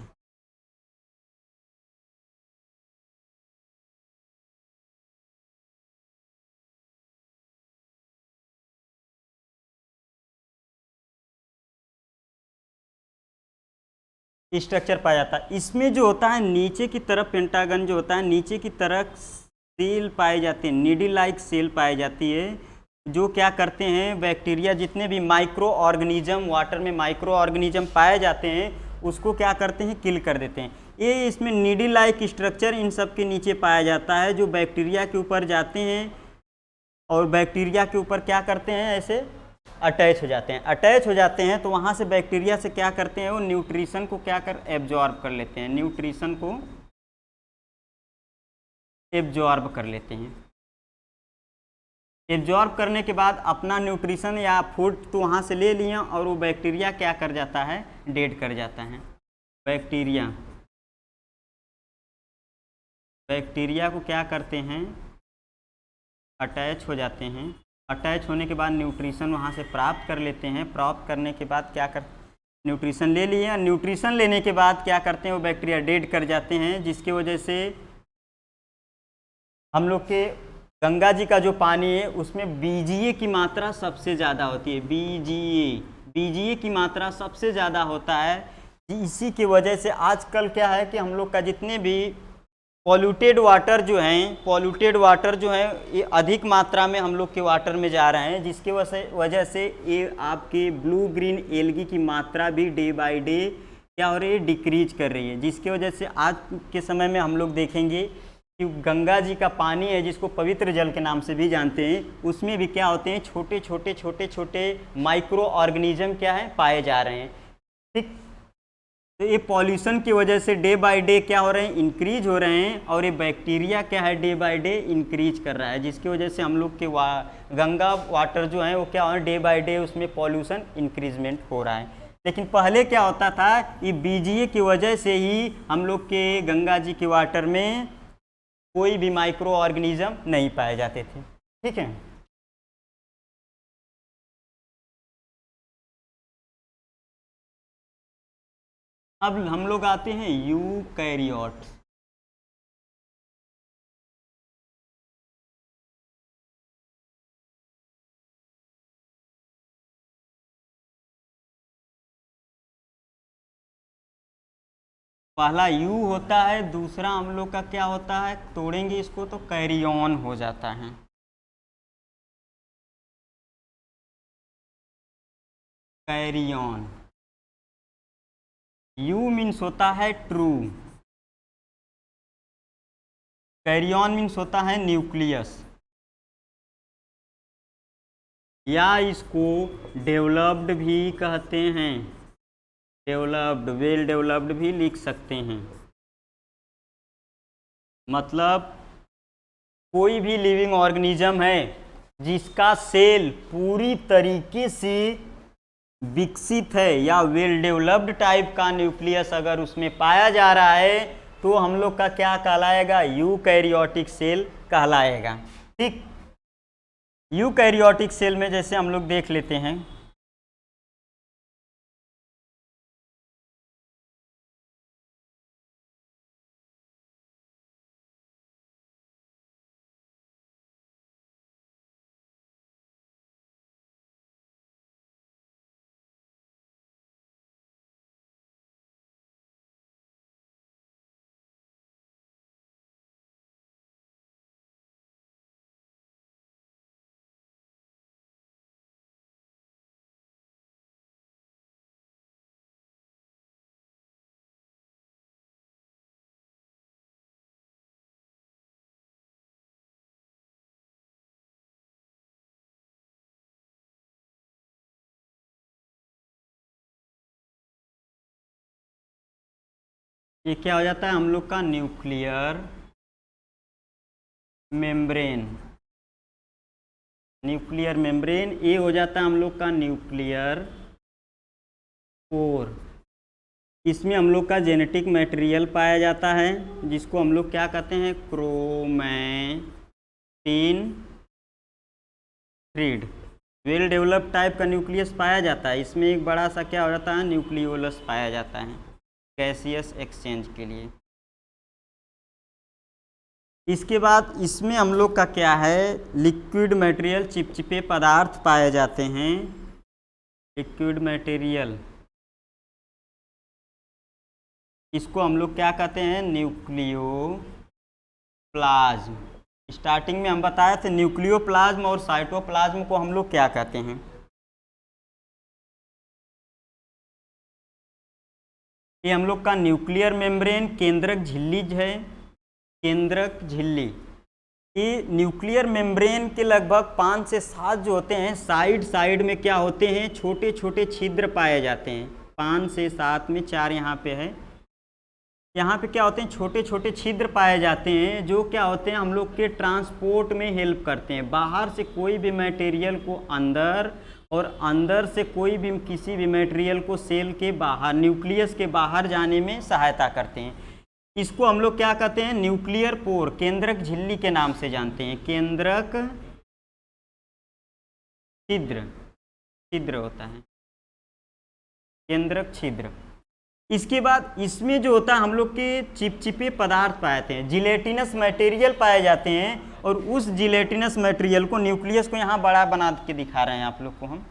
Speaker 1: स्ट्रक्चर पाया जाता है। इसमें जो होता है नीचे की तरफ पेंटागन जो होता है, नीचे की तरफ सेल पाए जाते हैं, नीडी लाइक सेल पाई जाती है, जो क्या करते हैं बैक्टीरिया जितने भी माइक्रो ऑर्गेनिज्म, वाटर में माइक्रो ऑर्गेनिज्म पाए जाते हैं उसको क्या करते हैं, किल कर देते हैं। ये इसमें नीडी लाइक स्ट्रक्चर इन सब के नीचे पाया जाता है, जो बैक्टीरिया के ऊपर जाते हैं और बैक्टीरिया के ऊपर क्या करते हैं, ऐसे अटैच हो जाते हैं। अटैच हो जाते हैं तो वहाँ से बैक्टीरिया से क्या करते हैं, वो न्यूट्रिशन को क्या कर एब्जॉर्ब कर लेते हैं, न्यूट्रिशन को एब्जॉर्ब कर लेते हैं। एब्जॉर्ब करने के बाद अपना न्यूट्रिशन या फूड तो वहाँ से ले लिया और वो बैक्टीरिया क्या कर जाता है, डेड कर जाता है। बैक्टीरिया को क्या करते हैं, अटैच हो जाते हैं। अटैच होने के बाद न्यूट्रिशन वहाँ से प्राप्त कर लेते हैं। प्राप्त करने के बाद क्या कर, न्यूट्रिशन ले लिया, न्यूट्रिशन लेने के बाद क्या करते हैं, वो बैक्टीरिया डेड कर जाते हैं, जिसकी वजह से हम लोग के गंगा जी का जो पानी है उसमें बीजीए की मात्रा सबसे ज़्यादा होती है। बीजीए की मात्रा सबसे ज़्यादा होता है। इसी की वजह से आजकल क्या है कि हम लोग का जितने भी पॉल्यूटेड वाटर जो हैं ये अधिक मात्रा में हम लोग के वाटर में जा रहे हैं, जिसकी वजह से ये आपके ब्लू ग्रीन एल्गी की मात्रा भी डे बाय डे क्या हो रही है, डिक्रीज कर रही है। जिसकी वजह से आज के समय में हम लोग देखेंगे कि गंगा जी का पानी है जिसको पवित्र जल के नाम से भी जानते हैं, उसमें भी क्या होते हैं, छोटे छोटे माइक्रो ऑर्गेनिज्म क्या है, पाए जा रहे हैं। ठीक, तो ये पॉल्यूशन की वजह से डे बाय डे क्या हो रहे हैं, इंक्रीज हो रहे हैं, और ये बैक्टीरिया क्या है, डे बाय डे इंक्रीज कर रहा है, जिसकी वजह से हम लोग के गंगा वाटर जो है वो क्या हो रहा है, डे बाय डे उसमें पॉल्यूशन इंक्रीजमेंट हो रहा है। लेकिन पहले क्या होता था, ये बीजीए की वजह से ही हम लोग के गंगा जी के वाटर में कोई भी माइक्रो ऑर्गेनिज्म नहीं पाए जाते थे। ठीक है, अब हम लोग आते हैं यूकैरियोट। पहला यू होता है, दूसरा हम लोग का क्या होता है, तोड़ेंगे इसको तो कैरियन हो जाता है। कैरियन, यू मीन्स होता है ट्रू, कैरियन मीन्स होता है न्यूक्लियस, या इसको डेवलप्ड भी कहते हैं, डेवलप्ड, वेल डेवलप्ड भी लिख सकते हैं। मतलब कोई भी लिविंग ऑर्गेनिज्म है जिसका सेल पूरी तरीके से विकसित है या वेल डेवलप्ड टाइप का न्यूक्लियस अगर उसमें पाया जा रहा है तो हम लोग का क्या कहलाएगा, यूकैरियोटिक सेल कहलाएगा। ठीक, यूकैरियोटिक सेल में जैसे हम लोग देख लेते हैं, ये क्या हो जाता है हम लोग का न्यूक्लियर मेम्ब्रेन। न्यूक्लियर मेम्ब्रेन, ये हो जाता है हम लोग का न्यूक्लियर पोर। इसमें हम लोग का जेनेटिक मटेरियल पाया जाता है, जिसको हम लोग क्या कहते हैं, chromatin thread. Well developed type का न्यूक्लियस पाया जाता है। इसमें एक बड़ा सा क्या हो जाता है, न्यूक्लियोलस पाया जाता है गैसियस एक्सचेंज के लिए। इसके बाद इसमें हम लोग का क्या है, लिक्विड मटेरियल, चिपचिपे पदार्थ पाए जाते हैं। लिक्विड मटेरियल, इसको हम लोग क्या कहते हैं, न्यूक्लियोप्लाज्म। स्टार्टिंग में हम बताए थे न्यूक्लियोप्लाज्म और साइटोप्लाज्म को हम लोग क्या कहते हैं। ये हम लोग का न्यूक्लियर मेम्ब्रेन केंद्रक झिल्ली है, केंद्रक झिल्ली। ये न्यूक्लियर मेम्ब्रेन के लगभग 5 से 7 जो होते हैं, साइड में क्या होते हैं, छोटे छोटे छिद्र पाए जाते हैं। 5 से 7 में 4 यहाँ पे है। यहाँ पे क्या होते हैं, छोटे छोटे छिद्र पाए जाते हैं, जो क्या होते हैं, हम लोग के ट्रांसपोर्ट में हेल्प करते हैं। बाहर से कोई भी मटेरियल को अंदर, और अंदर से कोई भी किसी भी मटेरियल को सेल के बाहर, न्यूक्लियस के बाहर जाने में सहायता करते हैं। इसको हम लोग क्या कहते हैं, न्यूक्लियर पोर, केंद्रक झिल्ली के नाम से जानते हैं। केंद्रक छिद्र, छिद्र होता है केंद्रक छिद्र। इसके बाद इसमें जो होता है हम लोग के चिपचिपे पदार्थ पाए जाते हैं, जिलेटिनस मटेरियल पाए जाते हैं। और उस जिलेटिनस मटेरियल को, न्यूक्लियस को यहाँ बड़ा बना के दिखा रहे हैं आप लोग को हम।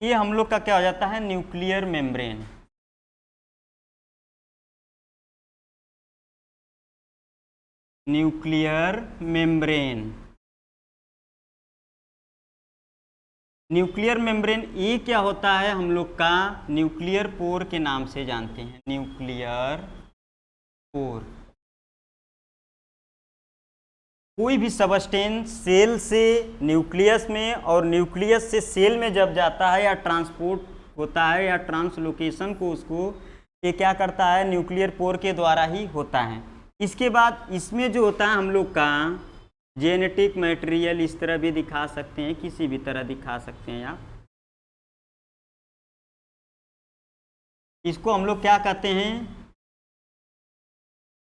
Speaker 1: ये हम लोग का क्या हो जाता है, nuclear membrane. Nuclear membrane, nuclear membrane ये क्या होता है, हम लोग का न्यूक्लियर पोर के नाम से जानते हैं। न्यूक्लियर पोर, कोई भी सबस्टेंस सेल से न्यूक्लियस में और न्यूक्लियस से सेल में जब जाता है या ट्रांसपोर्ट होता है या ट्रांसलोकेशन को उसको ये क्या करता है, न्यूक्लियर पोर के द्वारा ही होता है। इसके बाद इसमें जो होता है हम लोग का जेनेटिक मटेरियल, इस तरह भी दिखा सकते हैं, किसी भी तरह दिखा सकते हैं आप। इसको हम लोग क्या कहते हैं,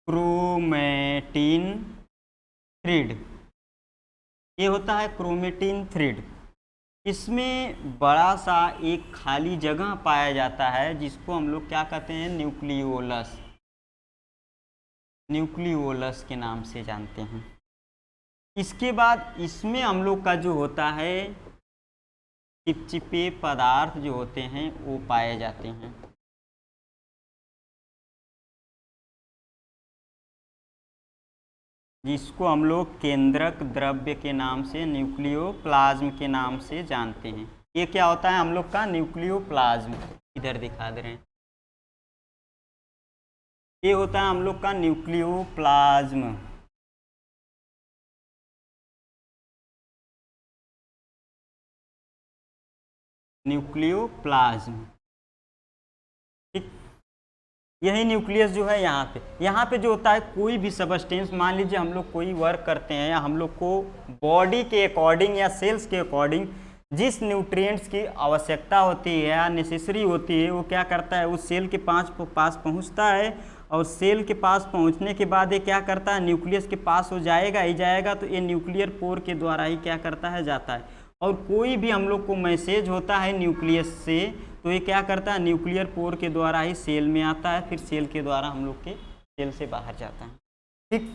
Speaker 1: क्रोमैटिन थ्रीड। ये होता है क्रोमैटिन थ्रीड। इसमें बड़ा सा एक खाली जगह पाया जाता है, जिसको हम लोग क्या कहते हैं, न्यूक्लियोलस। न्यूक्लियोलस के नाम से जानते हैं। इसके बाद इसमें हम लोग का जो होता है चिपचिपे पदार्थ जो होते हैं वो पाए जाते हैं। जिसको हम लोग केंद्रक द्रव्य के नाम से, न्यूक्लियोप्लाज्म के नाम से जानते हैं। ये क्या होता है हम लोग का न्यूक्लियोप्लाज्म, इधर दिखा दे रहे हैं, ये होता है हम लोग का न्यूक्लियोप्लाज्म। न्यूक्लियोप्लाज्म, ठीक। यही न्यूक्लियस जो है यहाँ पे जो होता है, कोई भी सबस्टेंस, मान लीजिए हम लोग कोई वर्क करते हैं या हम लोग को बॉडी के अकॉर्डिंग या सेल्स के अकॉर्डिंग जिस न्यूट्रिएंट्स की आवश्यकता होती है या नेसेसरी होती है, वो क्या करता है, उस सेल के पास पहुँचता है, और सेल के पास पहुँचने के बाद ये क्या करता है, न्यूक्लियस के पास हो जाएगा ही जाएगा, तो ये न्यूक्लियर पोर के द्वारा ही क्या करता है, जाता है। और कोई भी हम लोग को मैसेज होता है न्यूक्लियस से, तो ये क्या करता है, न्यूक्लियर पोर के द्वारा ही सेल में आता है, फिर सेल के द्वारा हम लोग के सेल से बाहर जाता है, ठीक।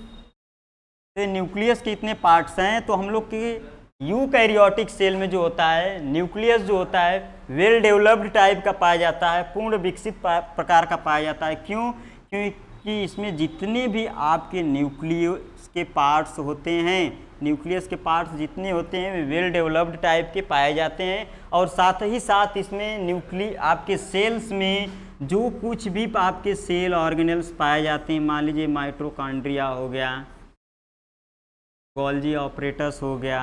Speaker 1: तो न्यूक्लियस के इतने पार्ट्स हैं। तो हम लोग के यूकैरियोटिक सेल में जो होता है, न्यूक्लियस जो होता है वेल डेवलप्ड टाइप का पाया जाता है, पूर्ण विकसित प्रकार का पाया जाता है। क्यों? क्योंकि इसमें जितने भी आपके न्यूक्लियस के पार्ट्स होते हैं, न्यूक्लियस के पार्ट्स जितने होते हैं वे वेल डेवलप्ड टाइप के पाए जाते हैं। और साथ ही साथ इसमें आपके सेल्स में जो कुछ भी आपके सेल ऑर्गेनेल्स पाए जाते हैं, मान लीजिए माइटोकॉन्ड्रिया हो गया, गोल्जी ऑपरेटस हो गया,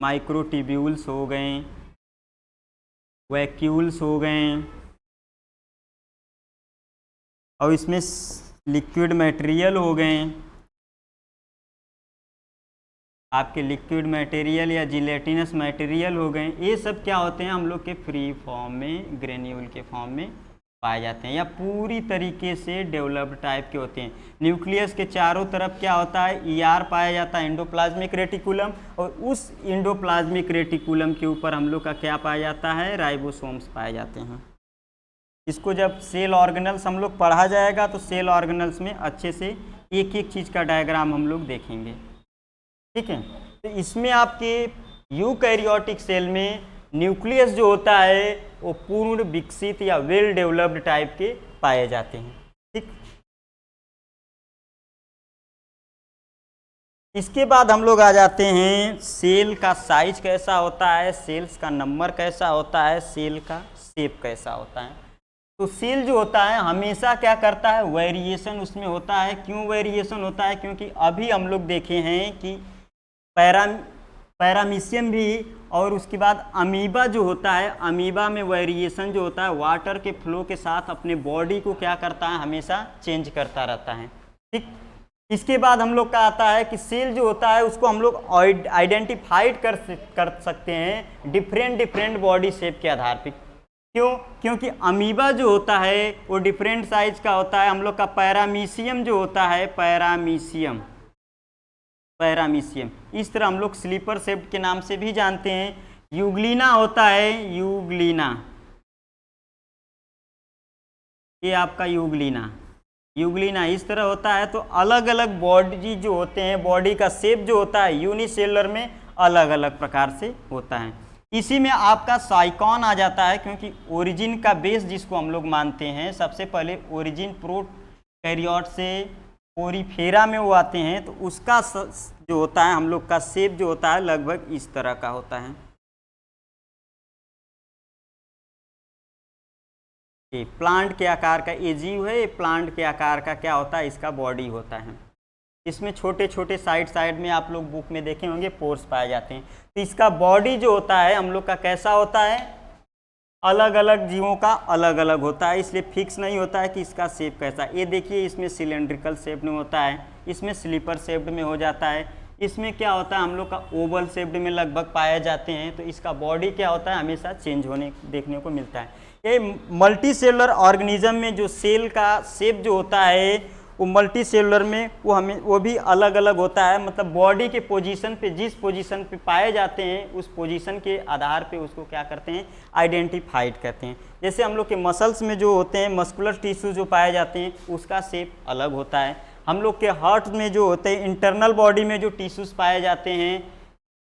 Speaker 1: माइक्रोट्यूब्यूल्स हो गए, वैक्यूल्स हो गए, और इसमें लिक्विड मटेरियल हो गए, आपके लिक्विड मटेरियल या जिलेटिनस मटेरियल हो गए। ये सब क्या होते हैं, हम लोग के फ्री फॉर्म में, ग्रेन्यूल के फॉर्म में पाए जाते हैं, या पूरी तरीके से डेवलप्ड टाइप के होते हैं। न्यूक्लियस के चारों तरफ क्या होता है, ईआर पाया जाता है, एंडोप्लाज्मिक रेटिकुलम, और उस एंडोप्लाज्मिक रेटिकुलम के ऊपर हम लोग का क्या पाया जाता है, राइबोसोम्स पाए जाते हैं। इसको जब सेल ऑर्गेनल्स हम लोग पढ़ा जाएगा तो सेल ऑर्गेनल्स में अच्छे से एक एक चीज़ का डायग्राम हम लोग देखेंगे, ठीक है। तो इसमें आपके यूकैरियोटिक सेल में न्यूक्लियस जो होता है वो पूर्ण विकसित या वेल डेवलप्ड टाइप के पाए जाते हैं, ठीक। इसके बाद हम लोग आ जाते हैं सेल का साइज कैसा होता है, सेल्स का नंबर कैसा होता है, सेल का शेप कैसा होता है। तो सेल जो होता है हमेशा क्या करता है, वेरिएशन उसमें होता है। क्यों वेरिएशन होता है? क्योंकि अभी हम लोग देखे हैं कि पैरामीशियम भी, और उसके बाद अमीबा जो होता है, अमीबा में वेरिएशन जो होता है वाटर के फ्लो के साथ अपने बॉडी को क्या करता है, हमेशा चेंज करता रहता है, ठीक। इसके बाद हम लोग का आता है कि सेल जो होता है उसको हम लोग आइडेंटिफाइड कर सकते हैं डिफरेंट बॉडी शेप के आधार पर। क्यों? क्योंकि अमीबा जो होता है वो डिफरेंट साइज का होता है। हम लोग का पैरामीशियम जो होता है, पैरामीशियम इस तरह हम लोग स्लीपर शेप के नाम से भी जानते हैं। यूग्लिना होता है, ये आपका यूग्लिना इस तरह होता है। तो अलग अलग बॉडी जो होते हैं, बॉडी का शेप जो होता है यूनिसेलुलर में अलग अलग प्रकार से होता है। इसी में आपका साइकॉन आ जाता है, क्योंकि ओरिजिन का बेस जिसको हम लोग मानते हैं, सबसे पहले ओरिजिन प्रोकैरियोट से पोरीफेरा में वो आते हैं, तो उसका जो होता है हम लोग का शेप जो होता है लगभग इस तरह का होता है। ये प्लांट के आकार का ये जीव है, ये प्लांट के आकार का क्या होता है, इसका बॉडी होता है। इसमें छोटे छोटे साइड में आप लोग बुक में देखे होंगे पोर्स पाए जाते हैं। तो इसका बॉडी जो होता है हम लोग का कैसा होता है, अलग अलग जीवों का अलग अलग होता है, इसलिए फिक्स नहीं होता है कि इसका शेप कैसा। ये देखिए इसमें सिलेंड्रिकल शेप में होता है, इसमें स्लीपर शेप्ड में हो जाता है, इसमें क्या होता है हम लोग का ओवल शेप्ड में लगभग पाए जाते हैं। तो इसका बॉडी क्या होता है, हमेशा चेंज होने देखने को मिलता है। ये मल्टी सेलुलर ऑर्गेनिज्म में जो सेल का शेप जो होता है वो मल्टी सेलुलर में वो भी अलग अलग होता है। मतलब बॉडी के पोजीशन पे, जिस पोजीशन पे पाए जाते हैं उस पोजीशन के आधार पे उसको क्या करते हैं, आइडेंटिफाइड करते हैं। जैसे हम लोग के मसल्स में जो होते हैं, मस्कुलर टिश्यू जो पाए जाते हैं उसका शेप अलग होता है। हम लोग के हार्ट में जो होते हैं, इंटरनल बॉडी में जो टिश्यूज पाए जाते हैं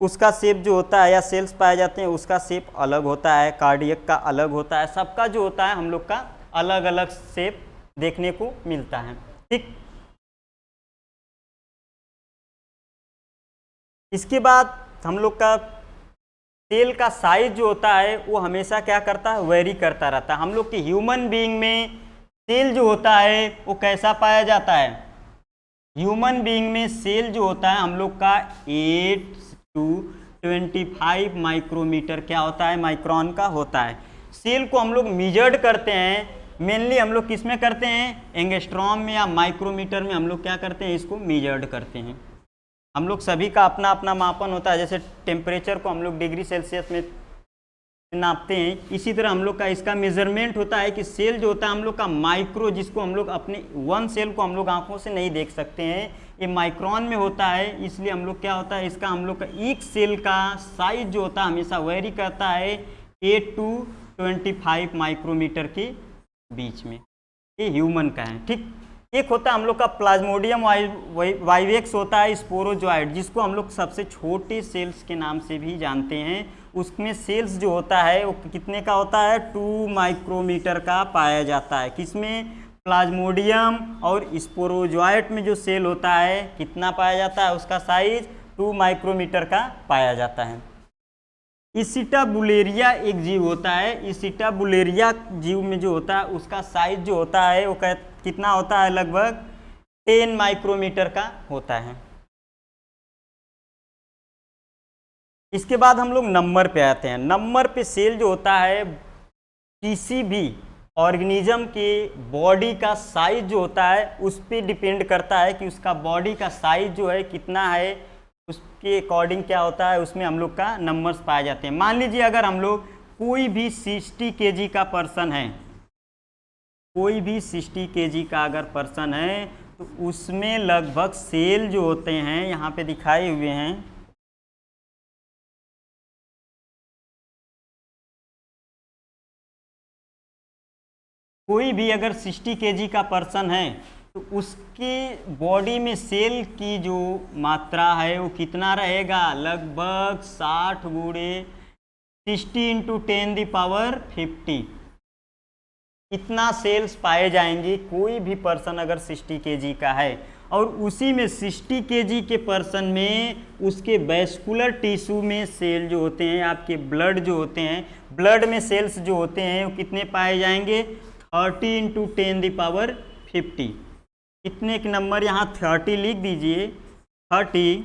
Speaker 1: उसका शेप जो होता है या सेल्स पाए जाते हैं उसका शेप अलग होता है, कार्डियक का अलग होता है, सबका जो होता है हम लोग का अलग अलग शेप देखने को मिलता है। ठीक, इसके बाद हम लोग का सेल का साइज जो होता है वो हमेशा क्या करता है, वेरी करता रहता है। हम लोग के ह्यूमन बीइंग में सेल जो होता है वो कैसा पाया जाता है, ह्यूमन बीइंग में सेल जो होता है हम लोग का 8 to 25 माइक्रोमीटर क्या होता है, माइक्रोन का होता है। सेल को हम लोग मेजर्ड करते हैं, मेनली हम लोग किस में करते हैं, एंगस्ट्रॉम में या माइक्रोमीटर में हम लोग क्या करते हैं, इसको मेजर्ड करते हैं। हम लोग सभी का अपना अपना मापन होता है, जैसे टेम्परेचर को हम लोग डिग्री सेल्सियस में नापते हैं, इसी तरह हम लोग का इसका मेजरमेंट होता है कि सेल जो होता है हम लोग का माइक्रो, जिसको हम लोग अपने वन सेल को हम लोग आंखों से नहीं देख सकते हैं, ये माइक्रोन में होता है। इसलिए हम लोग क्या होता है, इसका हम लोग का एक सेल का साइज जो होता है हमेशा वेरी करता है 8 to 25 माइक्रोमीटर के बीच में। ये ह्यूमन का है। ठीक, एक होता है हम लोग का प्लाज्मोडियम वाइवेक्स होता है स्पोरोजोइड, जिसको हम लोग सबसे छोटे सेल्स के नाम से भी जानते हैं। उसमें सेल्स जो होता है वो कितने का होता है, 2 माइक्रोमीटर का पाया जाता है। किसमें, प्लाज्मोडियम और स्पोरोजोइड में जो सेल होता है कितना पाया जाता है, उसका साइज 2 माइक्रोमीटर का पाया जाता है। इसिटाबुलेरिया एक जीव होता है, इसिटाबुलेरिया जीव में जो होता है उसका साइज जो होता है वो कितना होता है, लगभग 10 माइक्रोमीटर का होता है। इसके बाद हम लोग नंबर पे आते हैं। नंबर पे सेल जो होता है किसी भी ऑर्गेनिज्म के बॉडी का साइज जो होता है उस पर डिपेंड करता है कि उसका बॉडी का साइज जो है कितना है, उसके अकॉर्डिंग क्या होता है, उसमें हम लोग का नंबर्स पाए जाते हैं। मान लीजिए अगर हम लोग कोई भी 60 kg का पर्सन है, कोई भी 60 kg का अगर पर्सन है तो उसमें लगभग सेल जो होते हैं यहाँ पे दिखाए हुए हैं, कोई भी अगर 60 kg का पर्सन है तो उसके बॉडी में सेल की जो मात्रा है वो कितना रहेगा, लगभग 60 गुणे 60 × 10⁻50 इतना सेल्स पाए जाएंगे कोई भी पर्सन अगर 60 kg का है। और उसी में 60 kg के पर्सन में उसके वैस्कुलर टिश्यू में सेल जो होते हैं, आपके ब्लड जो होते हैं, ब्लड में सेल्स जो होते हैं वो कितने पाए जाएंगे, 30 × 10⁻50। कितने के नंबर यहाँ 30 लिख दीजिए, 30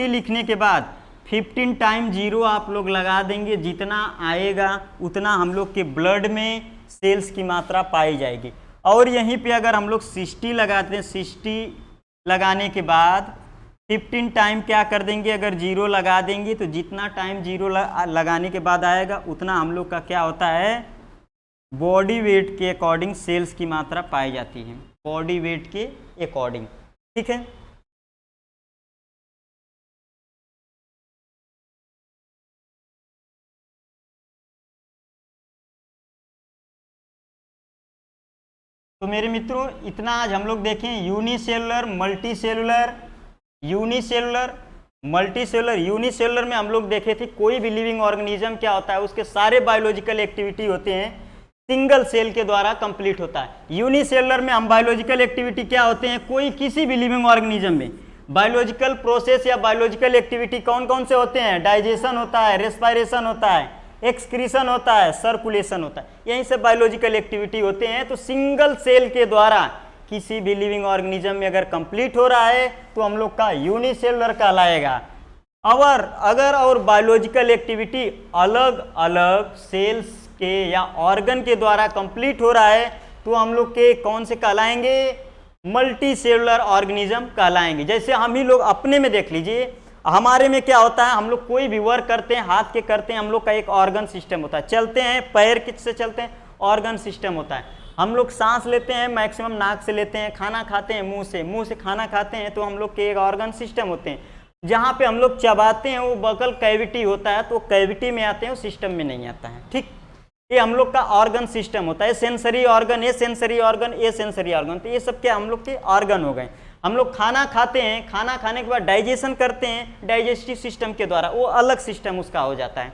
Speaker 1: लिखने के बाद 15 टाइम 0 आप लोग लगा देंगे, जितना आएगा उतना हम लोग के ब्लड में सेल्स की मात्रा पाई जाएगी। और यहीं पे अगर हम लोग 60 लगाते हैं, 60 लगाने के बाद 15 टाइम क्या कर देंगे, अगर 0 लगा देंगे तो जितना टाइम 0 लगाने के बाद आएगा उतना हम लोग का क्या होता है, बॉडी वेट के अकॉर्डिंग सेल्स की मात्रा पाई जाती है, बॉडी वेट के अकॉर्डिंग। ठीक है, तो मेरे मित्रों इतना आज हम लोग देखें unicellular, multicellular, unicellular, multicellular. Unicellular में हम लोग देखे थे कोई भी लिविंग ऑर्गेनिज्म क्या होता है, उसके सारे बायोलॉजिकल एक्टिविटी होते हैं सिंगल सेल के द्वारा कंप्लीट होता है। यूनिसेलुलर में हम बायोलॉजिकल एक्टिविटी क्या होते हैं, कोई किसी भी लिविंग ऑर्गेनिज्म में बायोलॉजिकल प्रोसेस या बायोलॉजिकल एक्टिविटी कौन कौन से होते हैं, डाइजेशन होता है, रेस्पिरेशन होता है, एक्सक्रीशन होता है, सर्कुलेशन होता है, यही सब बायोलॉजिकल एक्टिविटी होते हैं। तो सिंगल सेल के द्वारा किसी भी लिविंग ऑर्गेनिज्म में अगर कंप्लीट हो रहा है तो हम लोग का यूनिसेलुलर कहलाएगा। और बायोलॉजिकल एक्टिविटी अलग अलग सेल्स के या ऑर्गन के द्वारा कंप्लीट हो रहा है तो हम लोग के कौन से कहलाएंगे, मल्टी सेलुलर ऑर्गेनिज्म कहलाएंगे। जैसे हम ही लोग अपने में देख लीजिए, हमारे में क्या होता है, हम लोग कोई भी वर्क करते हैं, हाथ के करते हैं, हम लोग का एक ऑर्गन सिस्टम होता है, चलते हैं पैर किससे चलते हैं, ऑर्गन सिस्टम होता है। हम लोग सांस लेते हैं मैक्सिमम नाक से लेते हैं, खाना खाते हैं मुंह से खाना खाते हैं, तो हम लोग के एक ऑर्गन सिस्टम होते हैं। जहाँ पे हम लोग चबाते हैं वो बकल कैविटी होता है, तो कैविटी में आते हैं, वो सिस्टम में नहीं आता है। ठीक, ये हम लोग का ऑर्गन सिस्टम होता है। सेंसरी ऑर्गन, ये सेंसरी ऑर्गन, ये सेंसरी ऑर्गन, तो ये सब क्या हम लोग के ऑर्गन हो गए। हम लोग खाना खाते हैं, खाना खाने के बाद डाइजेशन करते हैं डाइजेस्टिव सिस्टम के द्वारा, वो अलग सिस्टम उसका हो जाता है।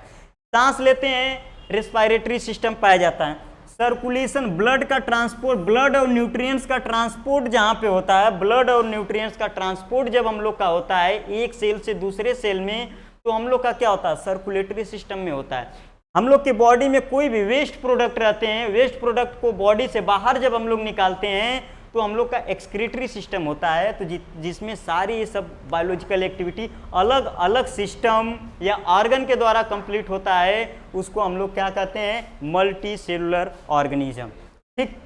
Speaker 1: सांस लेते हैं, रेस्पिरेटरी सिस्टम पाया जाता है। सर्कुलेशन, ब्लड का ट्रांसपोर्ट, ब्लड और न्यूट्रिएंट्स का ट्रांसपोर्ट जहाँ पे होता है, ब्लड और न्यूट्रिएंट्स का ट्रांसपोर्ट जब हम लोग का होता है एक सेल से दूसरे सेल में, तो हम लोग का क्या होता है, सर्कुलेटरी सिस्टम में होता है। हम लोग के बॉडी में कोई भी वेस्ट प्रोडक्ट रहते हैं, वेस्ट प्रोडक्ट को बॉडी से बाहर जब हम लोग निकालते हैं तो हम लोग का एक्सक्रीटरी सिस्टम होता है, तो जिसमें सारी ये सब बायोलॉजिकल एक्टिविटी अलग अलग सिस्टम या ऑर्गन के द्वारा कंप्लीट होता है, उसको हम लोग क्या कहते हैं, मल्टी सेलुलर ऑर्गेनिज्म। ठीक,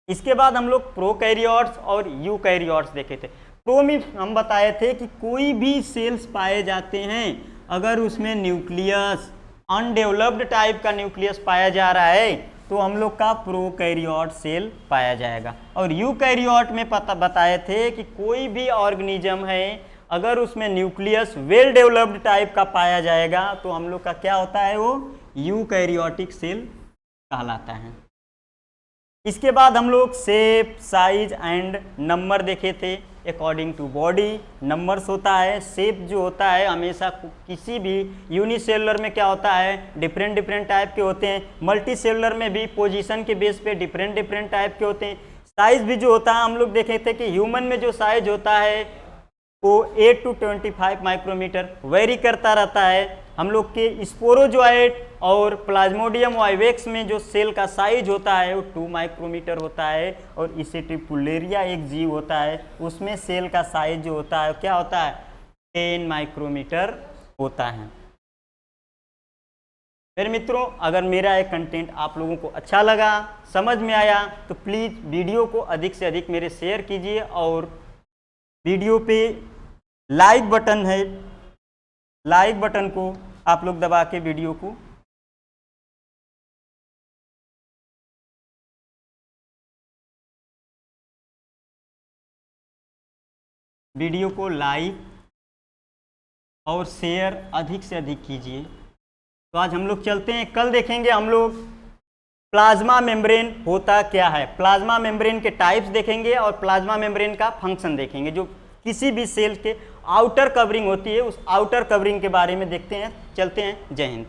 Speaker 1: इसके बाद हम लोग प्रोकैरियोट्स और यूकैरियोट्स देखे थे। प्रो में हम बताए थे कि कोई भी सेल्स पाए जाते हैं अगर उसमें न्यूक्लियस अनडेवलप्ड टाइप का न्यूक्लियस पाया जा रहा है तो हम लोग का प्रोकैरियोट सेल पाया जाएगा। और यूकैरियोट में बताए थे कि कोई भी ऑर्गेनिज्म है अगर उसमें न्यूक्लियस वेल डेवलप्ड टाइप का पाया जाएगा तो हम लोग का क्या होता है, वो यूकैरियोटिक सेल कहलाता है। इसके बाद हम लोग शेप, साइज एंड नंबर देखे थे। अकॉर्डिंग टू बॉडी नंबर्स होता है, शेप जो होता है हमेशा किसी भी यूनिसेलुलर में क्या होता है, डिफरेंट डिफरेंट टाइप के होते हैं। मल्टी सेलुलर में भी पोजीशन के बेस पे डिफरेंट डिफरेंट टाइप के होते हैं। साइज भी जो होता है हम लोग देखे थे कि ह्यूमन में जो साइज होता है वो 8 to 25 माइक्रोमीटर वेरी करता रहता है। हम लोग के स्पोरोजोइट और प्लाज्मोडियम वाइवेक्स में जो सेल का साइज होता है वो 2 माइक्रोमीटर होता है। और इसेटिपुलेरिया एक जीव होता है, उसमें सेल का साइज जो होता है क्या होता है, 10 माइक्रोमीटर होता है। मेरे मित्रों, अगर मेरा ये कंटेंट आप लोगों को अच्छा लगा, समझ में आया, तो प्लीज़ वीडियो को अधिक से अधिक मेरे शेयर कीजिए। और वीडियो पे लाइक बटन है, लाइक बटन को आप लोग दबा के वीडियो को लाइक और शेयर अधिक से अधिक कीजिए। तो आज हम लोग चलते हैं, कल देखेंगे हम लोग प्लाज्मा मेम्ब्रेन होता क्या है, प्लाज्मा मेम्ब्रेन के टाइप्स देखेंगे और प्लाज्मा मेम्ब्रेन का फंक्शन देखेंगे। जो किसी भी सेल के आउटर कवरिंग होती है उस आउटर कवरिंग के बारे में देखते हैं। चलते हैं, जय हिंद।